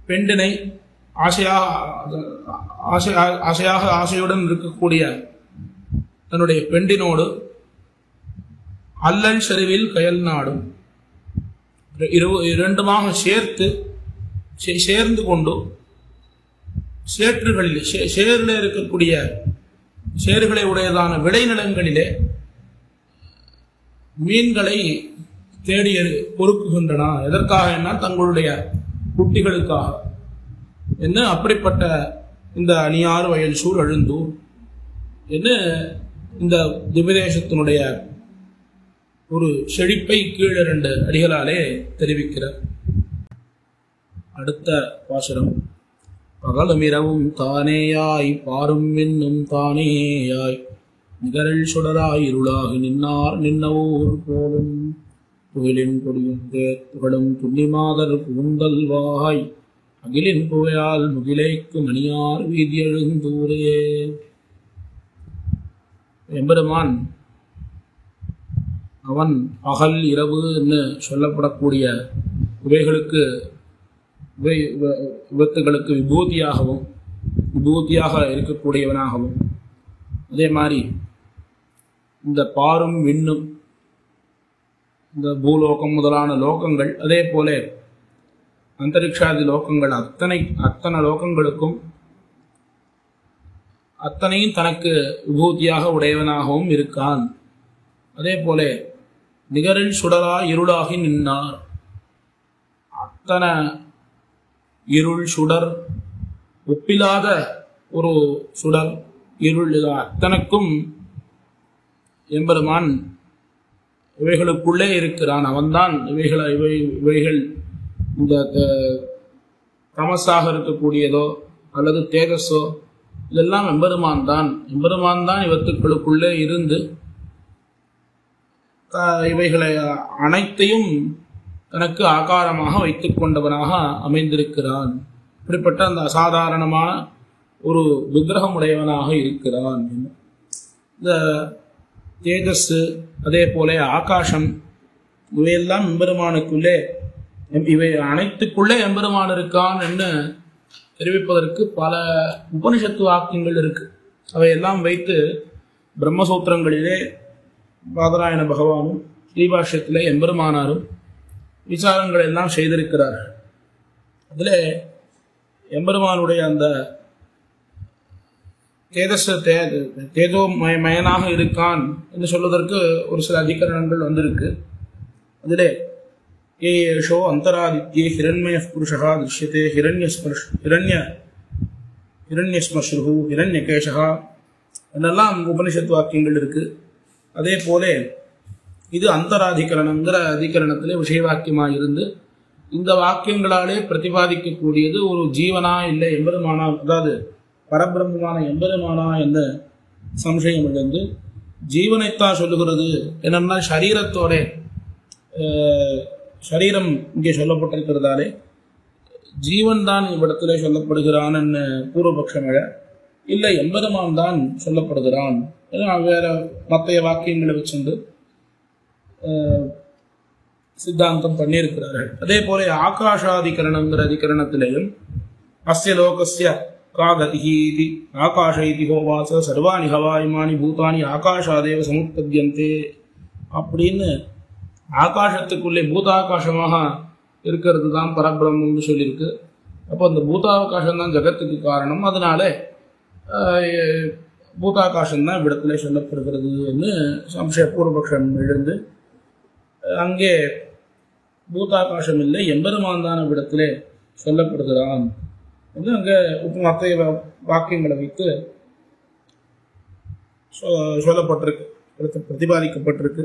பெண்டினை ஆசையுடன் இருக்கக்கூடிய தன்னுடைய பெண்டினோடு அல்லல் செருவில் கயல் நாடும் இரண்டுமாக சேர்ந்து கொண்டு சேற்றுகளிலே சேரிலே இருக்கக்கூடிய சேறுகளை உடையதான விளைநிலங்களிலே மீன்களை தேடி பொறுக்குகின்றன. எதற்காக என்ன? தங்களுடைய குட்டிகளுக்காக என்ன. அப்படிப்பட்ட இந்த அணியாறு வயல் சூழ் அழுந்தூர் என்ன இந்த திவ்யதேசத்தினுடைய ஒரு செழிப்பை கீழே 2 அடிகளாலே தெரிவிக்கிறார். அடுத்த பாசுரம். பகலும் இரவும் தானேயாய் பாரும் என்னும் தானேயாய் நிகரல் சுடராய் இருளாகி நின்னார் நின்னவோர் போலும் புகழின் கொடியும் புகழும் துண்ணிமாதர் புகுந்தல் வாய் அகிலின் புகையால் முகிலைக்கு மணியார் வீதி எழுந்தூரே. எம்பெருமான் அவன் பகல் இரவு என்று சொல்லப்படக்கூடிய விபத்துகளுக்கு விபூதியாக இருக்கக்கூடியவனாகவும், அதே மாதிரி இந்த பாரும் விண்ணும் இந்த பூலோகம் முதலான லோகங்கள், அதே போல அந்தரிக்ஷாதி லோகங்கள், அத்தனை லோகங்களுக்கும் அத்தனையும் தனக்கு விபூதியாக உடையவனாகவும் இருக்கான். அதே போல நிகரில் சுடரா இருளாகி நின்னார். அத்தனை இருள் சுடர், ஒப்பில்லாத ஒரு சுடர் இருள், அத்தனைக்கும் எம்பெருமான் இவைகளுக்குள்ளே இருக்கிறான். அவன்தான் இவைகள் இந்த தமசாக இருக்கக்கூடியதோ அல்லது தேஜஸோ இதெல்லாம் எம்பெருமான் தான் இவற்றுக்களுக்குள்ளே இருந்து இவைகளை அனைத்தையும் தனக்கு ஆகாரமாக வைத்துக் கொண்டவனாக அமைந்திருக்கிறான். இப்படிப்பட்ட அந்த அசாதாரணமான ஒரு விக்கிரகம் உடையவனாக இருக்கிறான். இந்த தேஜஸ், அதே போல ஆகாசம், இவையெல்லாம் எம்பெருமானுக்குள்ளே, இவை அனைத்துக்குள்ளே எம்பெருமான் இருக்கான் என்று தெரிவிப்பதற்கு பல உபனிஷத்து வாக்கியங்கள் இருக்கு. அவையெல்லாம் வைத்து பிரம்மசூத்திரங்களிலே பாதராயண பகவானும் ஸ்ரீபாஷ்யத்திலே எம்பெருமானாரும் விசாரங்கள் எல்லாம் செய்திருக்கிறார்கள். அதில் எம்பெருமானுடைய அந்த தேஜோமயனாக இருக்கான் என்று சொல்வதற்கு ஒரு சில அதிகரணங்கள் வந்திருக்கு. அதிலே ஏஷோ அந்தராதித்யே ஹிரண்மய புருஷா திருஷ்யத்தே ஹிரண்யஸ்மஸ்ரு ஹிரண்யகேஷா என்னெல்லாம் உபனிஷத்து வாக்கியங்கள் இருக்கு. அதே போல இது அந்தராதிகரணங்கிற அதிகரணத்திலே விஷய வாக்கியமாக இருந்து இந்த வாக்கியங்களாலே பிரதிபாதிக்கக்கூடியது ஒரு ஜீவனா இல்லை எம்பெருமானா, அதாவது பரபிரம்மமான எம்பெருமானா என்ற சம்சயம் எழுந்து ஜீவனைத்தான் சொல்லுகிறது. என்னன்னா சரீரத்தோட சரீரம் இங்கே சொல்லப்பட்டிருக்கிறதாலே ஜீவன் தான் இவ்விடத்திலே சொல்லப்படுகிறான் என்று பூர்வபக்ஷம் இல்லை, எம்பெருமான் தான் சொல்லப்படுகிறான். வேற மற்ற வாக்கியங்களை வச்சுண்டு சித்தாந்தம் பண்ணியிருக்கிறார்கள். அதே போல ஆகாஷாதிகரணங்கிற அதிகரணத்திலேயும் அஸ்ய லோகஸ்ய காகதிஹி இதி ஆகாஷ இதி ஹோவாச சர்வாணி ஹவாயுமானி பூதானி ஆகாஷாதேவ சமுத்பத்யந்தே அப்படின்னு ஆகாசத்துக்குள்ளே பூதாகாசமாக இருக்கிறது தான் பரபிரம்மம்னு சொல்லியிருக்கு. அப்போ அந்த பூதாகாசம் தான் ஜகத்துக்கு காரணம். அதனால பூதாகாசம் தான் இவ்விடத்துல சொல்லப்படுகிறதுன்னு சம்சய பூர்வபக்ஷம் எழுந்து அங்கே பூதாகாசம் இல்லை எம்பெருமான் தான் இவ்விடத்துல சொல்லப்படுகிறான் என்று அங்கே மற்ற வாக்கியங்களை வைத்து சொல்லப்பட்டிருக்கு, பிரதிபாதிக்கப்பட்டிருக்கு.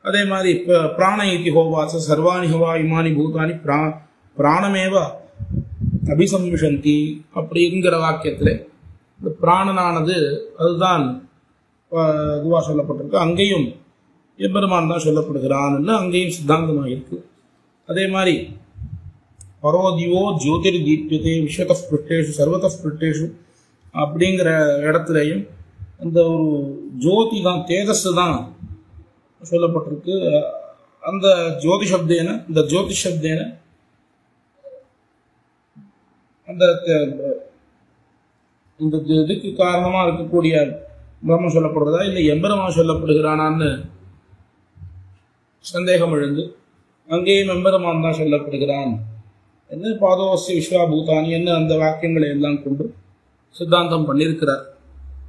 அதே மாதிரி இப்போ பிராண இதி ஹோவாச சர்வாணி ஹவா இமானி பூதானி பிராணமேவ அபிசம்விஷந்தி அப்படிங்கிற வாக்கியத்தில் இந்த பிராணனானது அதுதான் இதுவாக சொல்லப்பட்டிருக்கு. அங்கேயும் எம்பெருமான் தான் சொல்லப்படுகிறான்னு அங்கேயும் சித்தாந்தமாக இருக்கு. அதே மாதிரி பரோதியோ ஜோதிர் தீப்யதே விஸ்வத ஸ்பிருட்டேஷு சர்வத ஸ்பிருட்டேஷு அப்படிங்கிற இடத்துலையும் அந்த ஒரு ஜோதி தான் தேஜஸ் தான் சொல்லப்பட்டிருக்கு. அந்த ஜோதி சப்தேன இந்த ஜோதி சப்தேன அந்த இந்த இதுக்கு காரணமா இருக்கக்கூடிய பிரம்மம் சொல்லப்படுறதா இல்லை எம்பெருமான் சொல்லப்படுகிறானான்னு சந்தேகம் எழுந்து அங்கேயும் எம்பெருமான் தான் சொல்லப்படுகிறான் என்ன பாதோஸ்ய விஸ்வாபூதானி என்ன அந்த வாக்கியங்களை எல்லாம் கொண்டு சித்தாந்தம் பண்ணியிருக்கிறார்.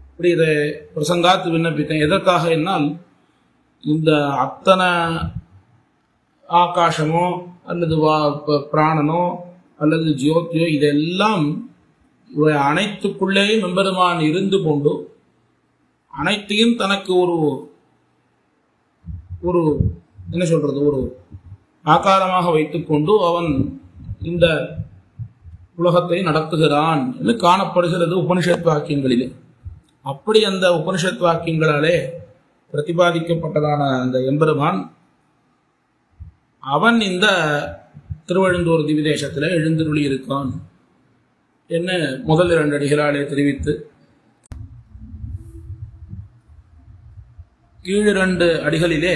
இப்படி இதை பிரசங்காத்து விண்ணப்பித்தேன். எதற்காக என்னால் இந்த அத்தனை ஆகாசமோ அல்லது பிராணனோ அல்லது ஜோதியோ இதெல்லாம் அனைத்துக்குள்ளேயும் எம்பெருமான் இருந்து கொண்டு அனைத்தையும் தனக்கு ஒரு ஒரு என்ன சொல்றது ஒரு ஆகாரமாக வைத்துக்கொண்டு அவன் இந்த உலகத்தை நடத்துகிறான் என்று காணப்படுகிறது உபனிஷத் வாக்கியங்களிலே. அப்படி அந்த உபனிஷத் வாக்கியங்களாலே பிரதிபாதிக்கப்பட்டதான அந்த எம்பெருமான் அவன் இந்த திருவழுந்தூர் திவிதேசத்தில் எழுந்தருளி இருக்கான் என்ன முதல் 2 அடிகளாலே தெரிவித்து கீழ் 2 அடிகளிலே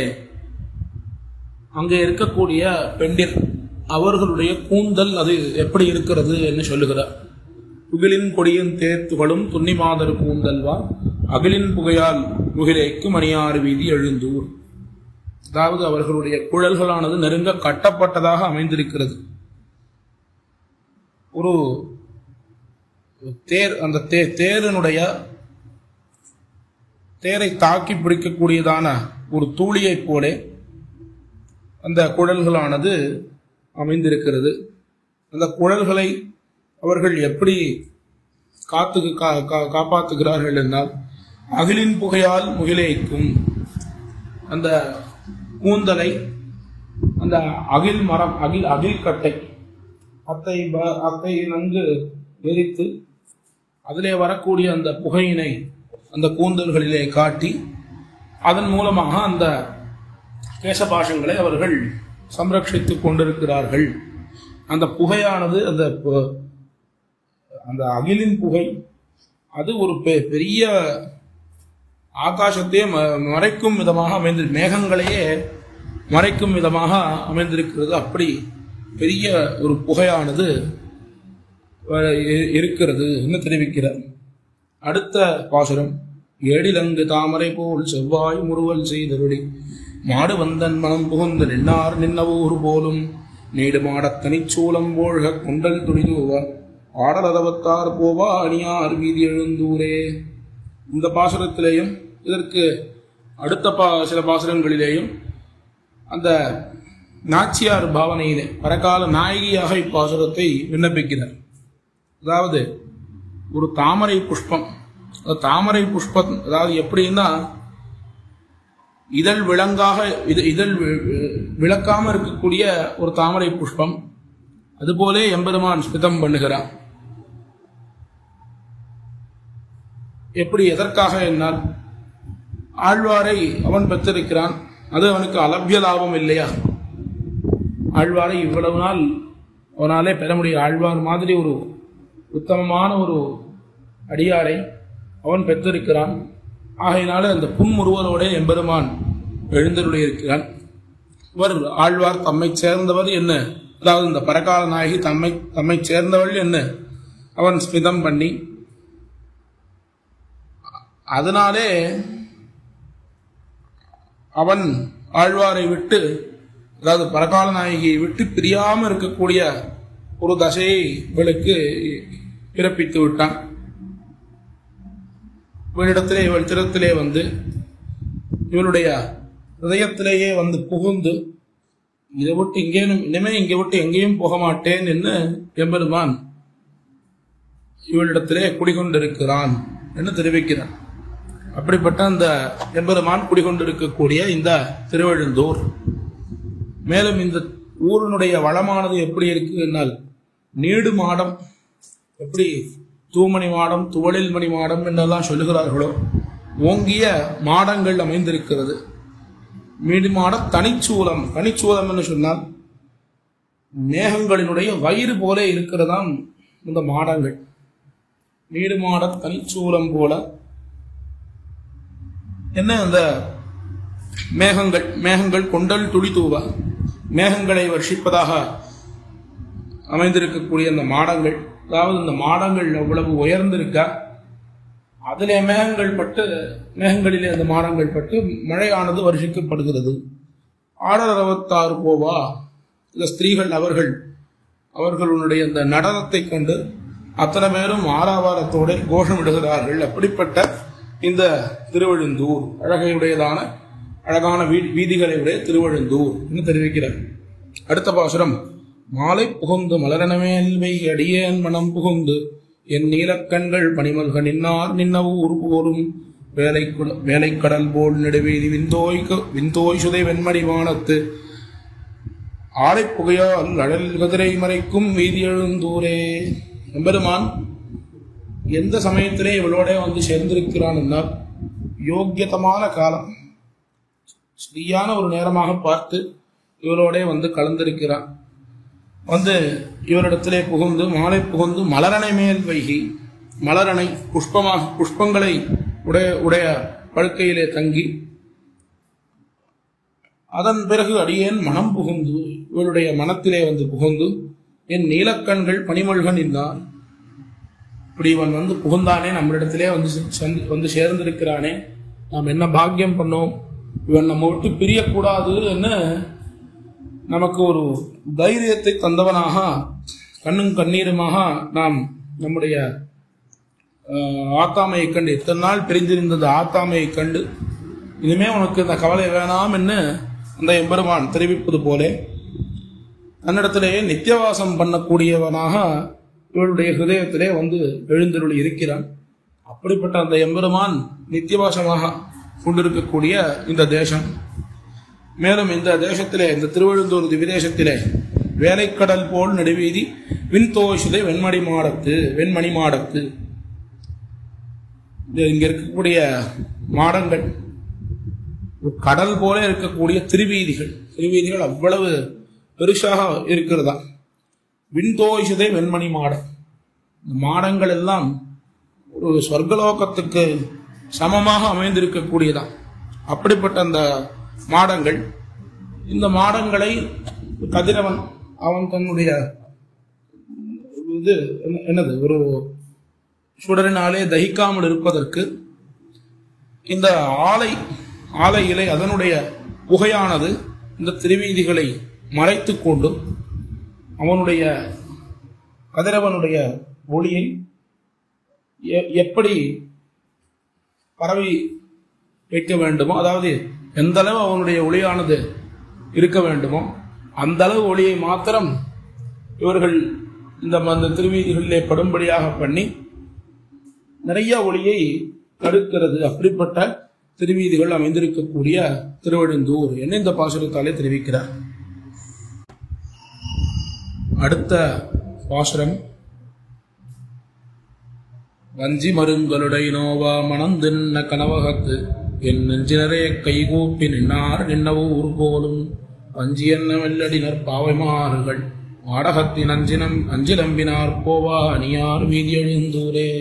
அங்கே இருக்கக்கூடிய பெண்டிர் அவர்களுடைய கூந்தல் அது எப்படி இருக்கிறது என்று சொல்லுகிறார். புகிலின் கொடியின் தேர்த்துகளும் துன்னிமாதர் கூந்தல்வா அகிலின் புகையால் முகிலேக்கு மணியாறு வீதி எழுந்தூர். அதாவது அவர்களுடைய குழல்களானது நெருங்க கட்டப்பட்டதாக அமைந்திருக்கிறது. ஒரு தேர் அந்த தேரினுடைய தேரை தாக்கி பிடிக்கக்கூடியதான ஒரு தூளியை போல அந்த குழல்களானது அமைந்திருக்கிறது. அந்த குழல்களை அவர்கள் எப்படி காப்பாற்றுகிறார்கள் என்றால் அகிலின் புகையால் முகிலேக்கும் அந்த கூந்தலை அந்த அகில் மரம் அகில் கட்டை அத்தை நன்கு எரித்து அதிலே வரக்கூடிய அந்த புகையினை அந்த கூந்தல்களிலே காட்டி அதன் மூலமாக அந்த கேசபாஷங்களை அவர்கள் சம்ரட்சித்துக் கொண்டிருக்கிறார்கள். அந்த புகையானது அந்த அகிலின் புகை அது ஒரு பெரிய ஆகாசத்தையே மறைக்கும் விதமாக மேகங்களையே மறைக்கும் விதமாக அமைந்திருக்கிறது. அப்படி பெரிய ஒரு புகையானது இருக்கிறது என்று தெரிவிக்கிறார். அடுத்த பாசுரம் ஏடிலங்கு தாமரை போல் செவ்வாய் முறுவல் செய்தருளி மாடு வந்தன் மனம் புகுந்த நின்னார் நின்னவூர் போலும் நீடு மாடத்தனிச் சூலம் போழ்க குண்டல் துணிதுவ ஆடலதவத்தார் போவா அணியார் வீதி எழுந்தூரே. இந்த பாசுரத்திலேயும் இதற்கு அடுத்த சில பாசுரங்களிலேயும் அந்த நாச்சியார் பாவனையிலே பரகால நாயகியாக இப்பாசுரத்தை விண்ணப்பிக்கிறார். அதாவது ஒரு தாமரை புஷ்பம் அதாவது எப்படின்னா இதழ் விளக்காம இருக்கக்கூடிய ஒரு தாமரை புஷ்பம் அதுபோலே எம்பெருமான் ஸ்மிதம் பண்ணுகிறான். எப்படி எதற்காக என்னால் ஆழ்வாரை அவன் பெற்றிருக்கிறான், அது அவனுக்கு அலபிய லாபம் இல்லையா? ஆழ்வாரை இவ்வளவு நாள் அவனாலே பெற முடியும். ஆழ்வார் மாதிரி ஒரு உத்தமமான ஒரு அடியாரை அவன் பெற்றிருக்கிறான். ஆகையினால அந்த புன்முறுவலோட எம்பெருமான் எழுந்தருளி இருக்கிறான். இவர் ஆழ்வார் தம்மை சேர்ந்தவர் என்ன, அதாவது இந்த பரகால நாயகி தம்மை சேர்ந்தவள் என்ன அவன் ஸ்மிதம் பண்ணி, அதனாலே அவன் ஆழ்வாரை விட்டு, அதாவது பரகால நாயகியை விட்டு பிரியாம இருக்கக்கூடிய ஒரு தசையை இவளுக்கு பிறப்பித்து விட்டான். இவளிடத்திலே, இவள் திறத்திலே வந்து இவளுடைய ஹிருதயத்திலேயே வந்து புகுந்து, இதை விட்டு இனிமே இங்கே விட்டு எங்கேயும் போக மாட்டேன் என்று எம்பெருமான் இவளிடத்திலே குடிகொண்டிருக்கிறான் என்று தெரிவிக்கிறான். அப்படிப்பட்ட அந்த எம்பெருமான் குடிகொண்டிருக்கக்கூடிய இந்த திருவெழுந்தூர், மேலும் இந்த ஊரினுடைய வளமானது எப்படி இருக்கு என்னால், நீடு மாடம், எப்படி தூமணி மாடம், துவளில் மணி மாடம் என்றெல்லாம் சொல்லுகிறார்களோ, ஓங்கிய மாடங்கள் அமைந்திருக்கிறது. மீடு மாடம் தனிச்சூலம். தனிச்சூலம் என்று சொன்னால் மேகங்களினுடைய வயிறு போல இருக்கிறதாம் இந்த மாடங்கள். நீடு மாடம் தனிச்சூலம் போல என்ன, அந்த மேகங்கள் கொண்டல் துளி தூவ, மேகங்களை வர்ஷிப்பதாக அமைந்திருக்கக்கூடிய அந்த மாடங்கள். அதாவது இந்த மாடங்கள் அவ்வளவு உயர்ந்திருக்க, அதிலே மேகங்களிலே அந்த மாடங்கள் பட்டு மழையானது வருஷிக்கப்படுகிறது. 666 போவா இந்த ஸ்திரீகள் அவர்களுடைய அந்த நடனத்தை கண்டு அத்தனை பேரும் ஆரவாரத்தோடு கோஷமிடுகிறார்கள். அப்படிப்பட்ட இந்த திருவெழுந்தூர் அழகான வீதிகளை உடைய திருவெழுந்தூர் என்று தெரிவிக்கிறார். அடுத்த பாசுரம், மாலை புகுந்து மலரணமேல் வெய் அடியேன் மனம் புகுந்து என் நீலக்கண்கள் பனிமல்க நின்னார் நின்னவு உருபோரும் வேலைக்கடல் போல் நெடுவீதி விந்தோய் சுதை வெண்மடி வானத்து ஆலை புகையால் அழல் கதிரை மறைக்கும் வீதி எழுந்தூரே. எம்பெருமான் எந்த சமயத்திலே இவளோட வந்து சேர்ந்திருக்கிறான் என்றால், யோக்கியதமான காலம், சரியான ஒரு நேரமாக பார்த்து இவளோட வந்து கலந்திருக்கிறான். வந்து இவரிடத்திலே புகுந்து, மாலை புகுந்து மலரணை மேல் வைகி, மலரணை புஷ்பங்களை உடைய படுக்கையிலே தங்கி, அதன் பிறகு அடியேன் மனம் புகுந்து, இவளுடைய மனத்திலே வந்து புகுந்து என் நீலக்கண்கள் பனிமல்க நின்றான். இப்படி இவன் வந்து புகுந்தானே, நம்மளிடத்திலே வந்து சேர்ந்திருக்கிறானே, நாம் என்ன பாக்கியம் பண்ணோம், இவன் நம்ம விட்டு பிரியக்கூடாது என்ன நமக்கு ஒரு தைரியத்தை தந்தவனாக, கண்ணும் கண்ணீருமாக நாம் நம்முடைய ஆத்தாமையை கண்டு, எத்தனை நாள் பிரிந்திருந்தது ஆத்தாமையை கண்டு, இனிமே உனக்கு இந்த கவலை வேணாம் என்று அந்த எம்பெருமான் தெரிவிப்பது போல தன்னிடத்திலேயே நித்தியவாசம் பண்ணக்கூடியவனாக இவளுடைய ஹிருதயத்திலே வந்து எழுந்தருளி இருக்கிறான். அப்படிப்பட்ட அந்த எம்பெருமான் நித்தியவாசமாக கொண்டிருக்கக்கூடிய இந்த தேசம், மேலும் இந்த தேசத்திலே, இந்த திருவெழுந்தூர் திவிதேசத்திலே வேலைக்கடல் போல் நடுவீதி விண்தோஷுதை வெண்மணி மாடத்து இங்க இருக்கக்கூடிய மாடங்கள், கடல் போல இருக்கக்கூடிய திருவீதிகள் அவ்வளவு பெருசாக இருக்கிறதா. விண்தோஷுதை வெண்மணி மாடம், மாடங்கள் எல்லாம் ஒரு சொர்க்கலோகத்துக்கு சமமாக அமைந்திருக்கக்கூடியதா. அப்படிப்பட்ட அந்த மாடங்கள், இந்த மாடங்களை கதிரவன் அவன் தன்னுடைய ஒரு சுடரினாலே தகிக்காமல் இருப்பதற்கு இந்த ஆலை இலை அதனுடைய புகையானது இந்த திருவீதிகளை மறைத்து கொண்டு அவனுடைய கதிரவனுடைய ஒளியை எப்படி பரவி வைக்க வேண்டுமோ, அதாவது எந்த அளவு அவனுடைய ஒளியானது இருக்க வேண்டுமோ அந்த அளவு ஒளியை மாத்திரம் இவர்கள் இந்த திருவீதிகளிலே படும்படியாக பண்ணி நிறைய ஒளியை தடுக்கிறது. அப்படிப்பட்ட திருவீதிகள் அமைந்திருக்கக்கூடிய திருவெழுந்தூர் என்ன இந்த பாசுரத்தாலே தெரிவிக்கிறார். அடுத்த பாசுரம், வஞ்சி மருங்களுடை நோவா மணந்தின்ன கனவகத்து என் நெஞ்சினரே கைகூப்பி நின்னார் நின்னவோ ஊர் போலும் வஞ்சி என்ன வெள்ளடினர் பாவைமாறுகள் ஆடகத்தின் அஞ்சிலம்பினார் போவா அணியார் வீதி எழுந்தூரே.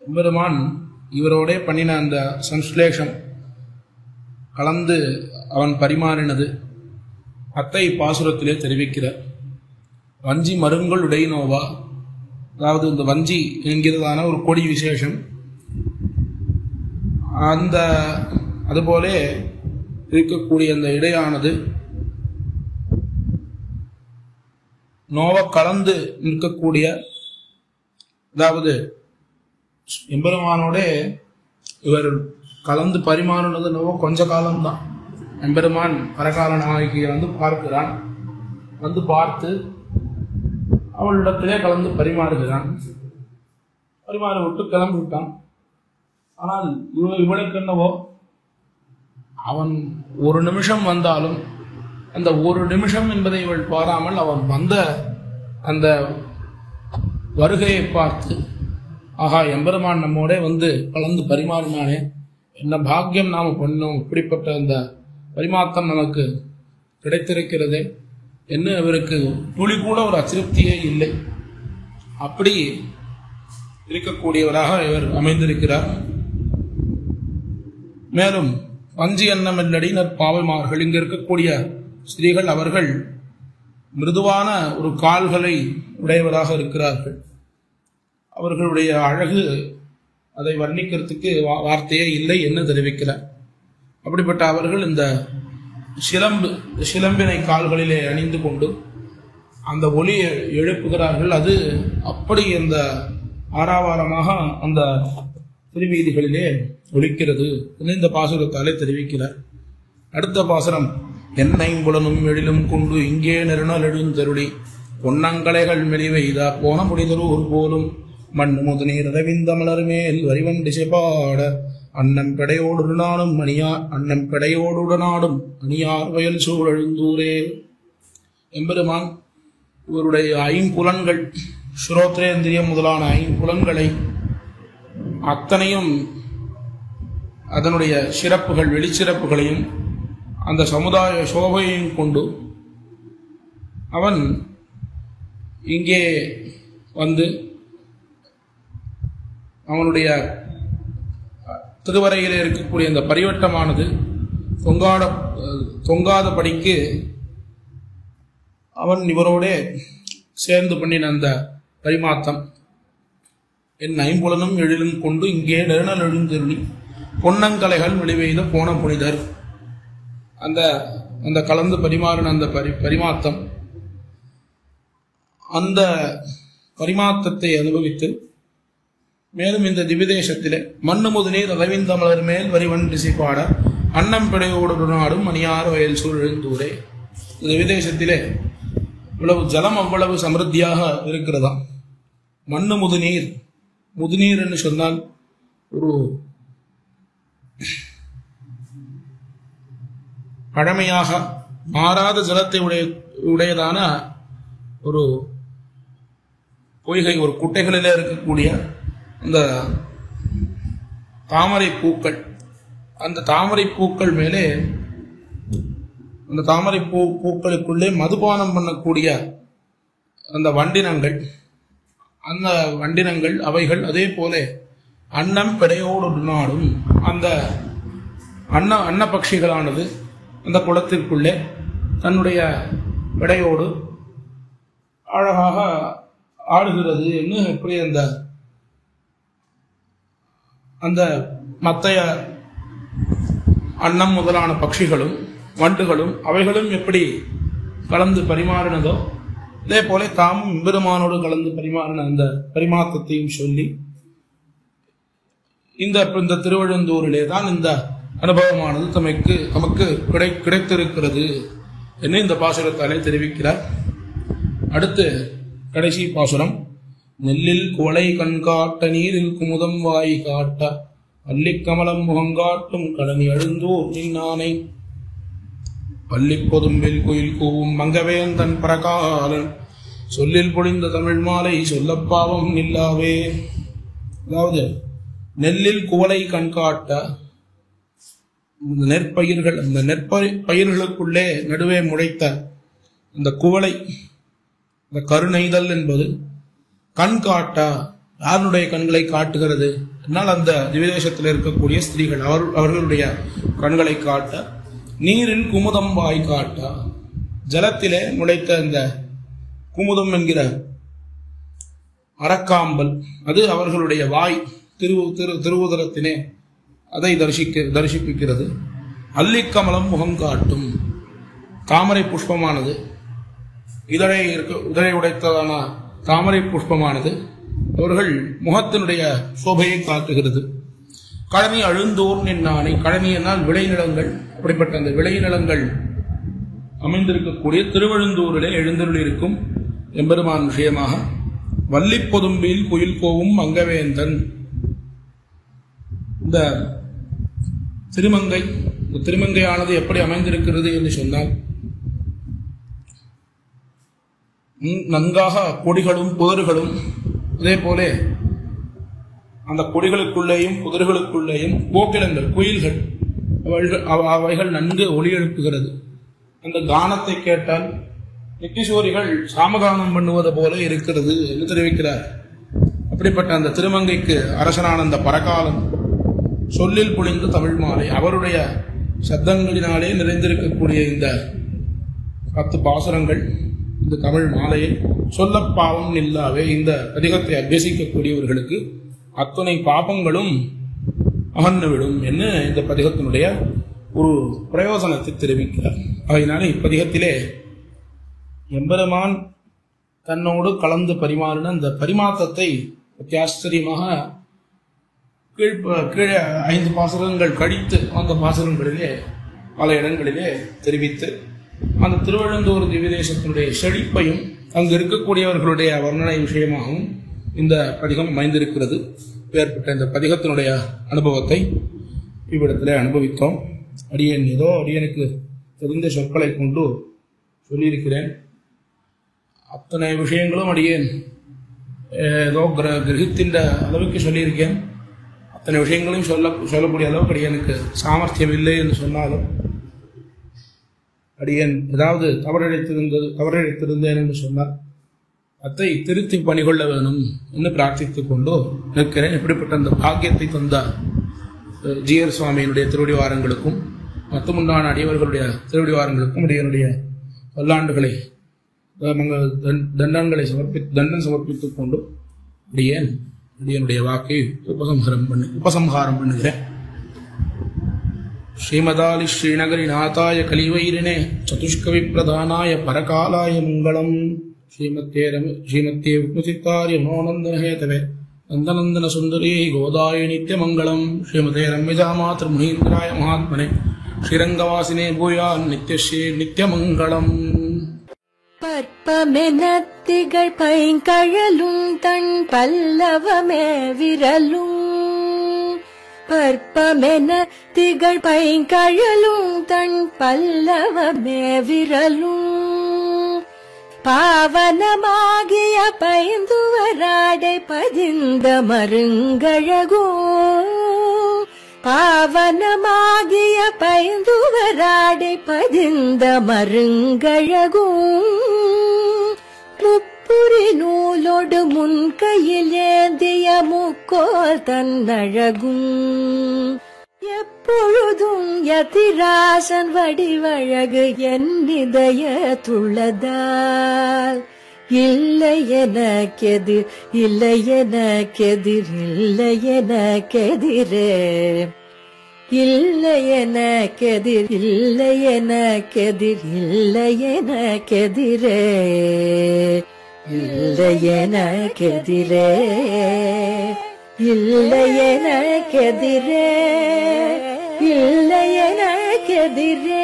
பெருமான் இவரோட பண்ணின அந்த சம்ஸ்லேஷம் கலந்து அவன் பரிமாறினது அத்தை பாசுரத்திலே தெரிவிக்கிறார். வஞ்சி மருங்கள் உடைநோவா, அதாவது இந்த வஞ்சி என்கிறதான ஒரு கொடி விசேஷம். அந்த அதுபோல இருக்கக்கூடிய அந்த இடையானது நோவ கலந்து நிற்கக்கூடிய, அதாவது எம்பெருமானோட இவர் கலந்து பரிமாறினது நோவ கொஞ்ச காலம்தான். எம்பெருமான் பரகால நாயகியை பார்க்கிறான், பார்த்து அவளிடத்திலே கலந்து பரிமாறுகிறான். பரிமாற விட்டு கிளம்பி விட்டான். ஆனால் இவனுக்கு என்னவோ அவன் ஒரு நிமிஷம் வந்தாலும் அந்த ஒரு நிமிஷம் என்பதை இவள் பாராமல் அவன் வந்த அந்த வருகையை பார்த்து, ஆஹா எம்பெருமான் நம்மோட கலந்து பரிமாறினானே, என்ன பாக்கியம் நாம பண்ணோம், இப்படிப்பட்ட அந்த பரிமாற்றம் நமக்கு கிடைத்திருக்கிறதே என்ன இவருக்கு துளி கூட ஒரு அச்சிருப்தியே இல்லை. அப்படி இருக்கக்கூடியவராக இவர் அமைந்திருக்கிறார். மேலும் வஞ்சி அன்னமெல்லடி நற்பாவைமார்கள், இங்கு இருக்கக்கூடிய ஸ்திரீகள் அவர்கள் மிருதுவான ஒரு கால்களை உடையவராக இருக்கிறார்கள். அவர்களுடைய அழகு அதை வர்ணிக்கிறதுக்கு வார்த்தையே இல்லை என்ன தெரிவிக்கிறார். அப்படிப்பட்ட அவர்கள் இந்த சிலம்பினை கால்களிலே அணிந்து கொண்டு அந்த ஒலியை எழுப்புகிறார்கள். அது அப்படி அந்த ஆறாவாரமாக அந்த திருவீதிகளிலே ஒலிக்கிறது இந்த பாசுரத்தாலே தெரிவிக்கிறார். அடுத்த பாசுரம், என்னைம்புலனும் எழிலும் கொண்டு இங்கே நெருணல் எழுந்தருளி பொன்னங்களைகள் மெலிவைதா போன முடிதரு ஒரு போலும் மண் முதுநீர் அரவிந்த மலர் மேல் வரிவன் திசைபாட அன்னம் பெடையோடுடனாடும் அணியார் வயல் சூழழுந்தூரே. எம்பெருமான் இவருடைய ஐம்புலன்கள், ஸ்ரோத்ரேந்திரியம் முதலான ஐம்புலன்களை அத்தனையும் அதனுடைய சிறப்புகள் வெளிச்சிறப்புகளையும் அந்த சமுதாய சோபையையும் கொண்டு அவன் இங்கே அவனுடைய திருவரையிலே இருக்கக்கூடிய அந்த பரிவட்டமானது தொங்காதபடிக்கு அவன் இவரோட சேர்ந்து பண்ணின அந்த பரிமாத்தம், என் ஐம்புலனும் எழிலும் கொண்டு இங்கே நெருணல் எழுந்தருளி பொன்னங்கலைகள் வெளிவெய்த போன புனிதர். அந்த கலந்து பரிமாறின அந்த பரிமாத்தம், அந்த பரிமாத்தத்தை அனுபவித்து மேலும் இந்த திவிதேசத்திலே மண்ணு முதுநீர் அரவிந்த மலர் மேல் வரிவன் திசைபாட அன்னம் பிடையோடு நாடும் மணியார் வயல் சூழந்தூரே. இந்த திவிதேசத்திலே இவ்வளவு ஜலம் அவ்வளவு சமிருத்தியாக இருக்கிறதா. மண்ணு முதுநீர், முதுநீர் என்று சொன்னால் ஒரு பழமையாக மாறாத ஜலத்தை உடையதான ஒரு பொய்கை, ஒரு குட்டைகளிலே இருக்கக்கூடிய அந்த தாமரை பூக்கள், அந்த தாமரை பூக்கள் மேலே அந்த தாமரை பூக்களுக்குள்ளே மதுபானம் பண்ணக்கூடிய அந்த வண்டினங்கள், அந்த வண்டினங்கள் அவைகள் அதே போல அன்னம் பெடையோடு நாடும் அந்த அன்ன பட்சிகளானது அந்த குளத்திற்குள்ளே தன்னுடைய பெடையோடு அழகாக ஆடுகிறது என்று எப்படி அந்த மத்தைய அன்னம் முதலான பட்சிகளும் வண்டுகளும் அவைகளும் எப்படி கலந்து பரிமாறினதோ இதே போல தாமும் எம்பெருமானோடு கலந்து பரிமாறின அந்த பரிமாற்றத்தையும் சொல்லி இந்த திருவழுந்தூரிலே தான் இந்த அனுபவமானது நமக்கு கிடைத்திருக்கிறது என்று இந்த பாசுரத்தாலே தெரிவிக்கிறார். அடுத்து கடைசி பாசுரம், நெல்லில் குவளை கண்காட்ட நீரில் குமுதம் வாய் காட்ட அல்லிக்கமலம் முகங்காட்டும் கடனி அழுந்தூர் நின்னானை பள்ளிப்பொதும்பில் குயில் கூவும் மங்கவேந்தன் பரகாலன் சொல்லில் பொழிந்த தமிழ் மாலை சொல்லப்பாவம் நில்லாவே. அதாவது நெல்லில் குவளை கண்காட்ட, நெற்பயிர்கள், அந்த நெற்பயிர்களுக்குள்ளே நடுவே முளைத்த அந்த குவளை, இந்த கருணைதல் என்பது கண் காட்டா, யாருடைய கண்களை காட்டுகிறது என்னால் அந்த திவிதேசத்தில் இருக்கக்கூடிய ஸ்திரீகள் அவர்களுடைய கண்களை காட்ட, நீரில் குமுதம் வாய் காட்டா, ஜலத்திலே முளைத்த அந்த குமுதம் என்கிற அரக்காம்பல், அது அவர்களுடைய வாய் திருவுதரத்தினே அதை தரிசிப்பிக்கிறது. அல்லிக்கமலம் முகம் காட்டும், தாமரை புஷ்பமானது, இதழை உடைத்ததான தாமரை புஷ்பமானது அவர்கள் முகத்தினுடைய சோபையை காட்டுகிறது. கழனி அழுந்தோர் நின்னானை, கழனி என்னால் விளைநிலங்கள், அப்படிப்பட்ட அந்த விளைநிலங்கள் அமைந்திருக்கக்கூடிய திருவழுந்தூரிலே எழுந்தருளிருக்கும் எம்பெருமான் விஷயமாக வள்ளிப்பொதும்பில் குயில் கோவும் மங்கவேந்தன். இந்த திருமங்கையானது எப்படி அமைந்திருக்கிறது என்று சொன்னால், நன்காக கொடிகளும் புதர்களும், அதே போல அந்த கொடிகளுக்குள்ளேயும் புதர்களுக்குள்ளேயும் கோகிலங்கள், குயில்கள், அவைகள் நன்கு ஒளி எழுப்புகிறது. அந்த கானத்தை கேட்டால் நித்திசூரிகள் சாமகானம் பண்ணுவது போல இருக்கிறது என்று தெரிவிக்கிறார். அப்படிப்பட்ட அந்த திருமங்கைக்கு அரசனான அந்த பரகாலன் சொல்லில் பொழிந்து தமிழ் மாலை, அவருடைய சப்தங்களினாலே நிறைந்திருக்கக்கூடிய இந்த 10 பாசுரங்கள், இந்த தமிழ் மாலையை சொல்ல பாவம் இல்லாவே இந்த பதிகத்தை அபியசிக்கக்கூடியவர்களுக்கு அத்தனை பாபங்களும் அகன்றுவிடும் என்று இந்த பதிகத்தினுடைய ஒரு பிரயோசனத்தை தெரிவிக்கிறார். அதனால இப்பதிகத்திலே எம்பெருமான் தன்னோடு கலந்து பரிமாறின அந்த பரிமாற்றத்தை அத்தியாச்சரியமாக கீழே 5 பாசுரங்கள் கழித்து அந்த பாசுரங்களிலே பல இடங்களிலே தெரிவித்து அந்த திருவழுந்தூர் திவ்யதேசத்தினுடைய செழிப்பையும் அங்கு இருக்கக்கூடியவர்களுடைய வர்ணனை விஷயமாகவும் இந்த பதிகம் அமைந்திருக்கிறது. ஏற்பட்ட இந்த பதிகத்தினுடைய அனுபவத்தை இவ்விடத்திலே அனுபவித்தோம். அடியனுக்கு தெரிந்த சொற்களை கொண்டு சொல்லியிருக்கிறேன். அத்தனை விஷயங்களும் அடியேன் ஏதோ கிரகித்தின்ற அளவுக்கு சொல்லியிருக்கேன். அத்தனை விஷயங்களையும் சொல்லக்கூடிய அளவுக்கு அடியனுக்கு சாமர்த்தியம் இல்லை என்று சொன்னாலும், அடியேன் ஏதாவது தவறிழைத்திருந்தேன் என்று சொன்னால் அதை திருத்தி பணிகொள்ள வேணும் என்று பிரார்த்தித்துக் கொண்டு நிற்கிறேன். இப்படிப்பட்ட அந்த பாக்கியத்தை தந்த ஜிஆர் சுவாமியினுடைய திருவடிவாரங்களுக்கும் மொத்தமுண்டான அடியவர்களுடைய திருவடிவாரங்களுக்கும் அடியனுடைய பல்லாண்டுகளை தண்டனை சமர்ப்பித்துக் கொண்டு அடியனுடைய வாக்கை உபசம்ஹாரம் பண்ணுகிறேன். ஸ்ரீமதாலி ஸ்ரீநகரி நாதாய கலிவைரினே சதுஷ்கவி பிரதானாய பரகாலாய மங்களம். ஸ்ரீமத்தே விஷ்ணுசித்தாரிய மனோநந்தனஹேதவே நந்தநந்தன சுந்தரி கோதாய நித்யமங்கலம். ஸ்ரீமதே ரம்யஜா மாத்ரு முனீந்திராய மகாத்மனே ஸ்ரீரங்கவாசினே பூயான் நித்யஸ்ரீ நித்யமங்கலம். பற்பமெனத்திகள் பைங்கழலும் தன் பல்லவமே விரலும். பற்பமென திகழ் பைங்கழலும் தன் பல்லவமே விரலும். பாவனமாகிய பைந்துவராடை பதிந்த மருங்கழகோ. பாவனமாகிய பைந்துவராடை பதிந்த மருங்கழகோ. முப்புரி நூலோடு முன்கையில் ஏந்திய முக்கோல் தன்னழகும். எப்பொழுதும் யதிராசன் வடிவழகு என் இதயத்துள்ளதால். இல்லை எனக்கெதிர் இல்லை எனக்கெதிர் இல்லை எனக்கெதிரே. இல்லை எனக்கெதிர் இல்லை எனக்கெதிர் இல்லை எனக்கெதிரே. இல்லை எனக்கெதிரே இல்லை எனக்கெதிரே இல்லை எனக்கெதிரே.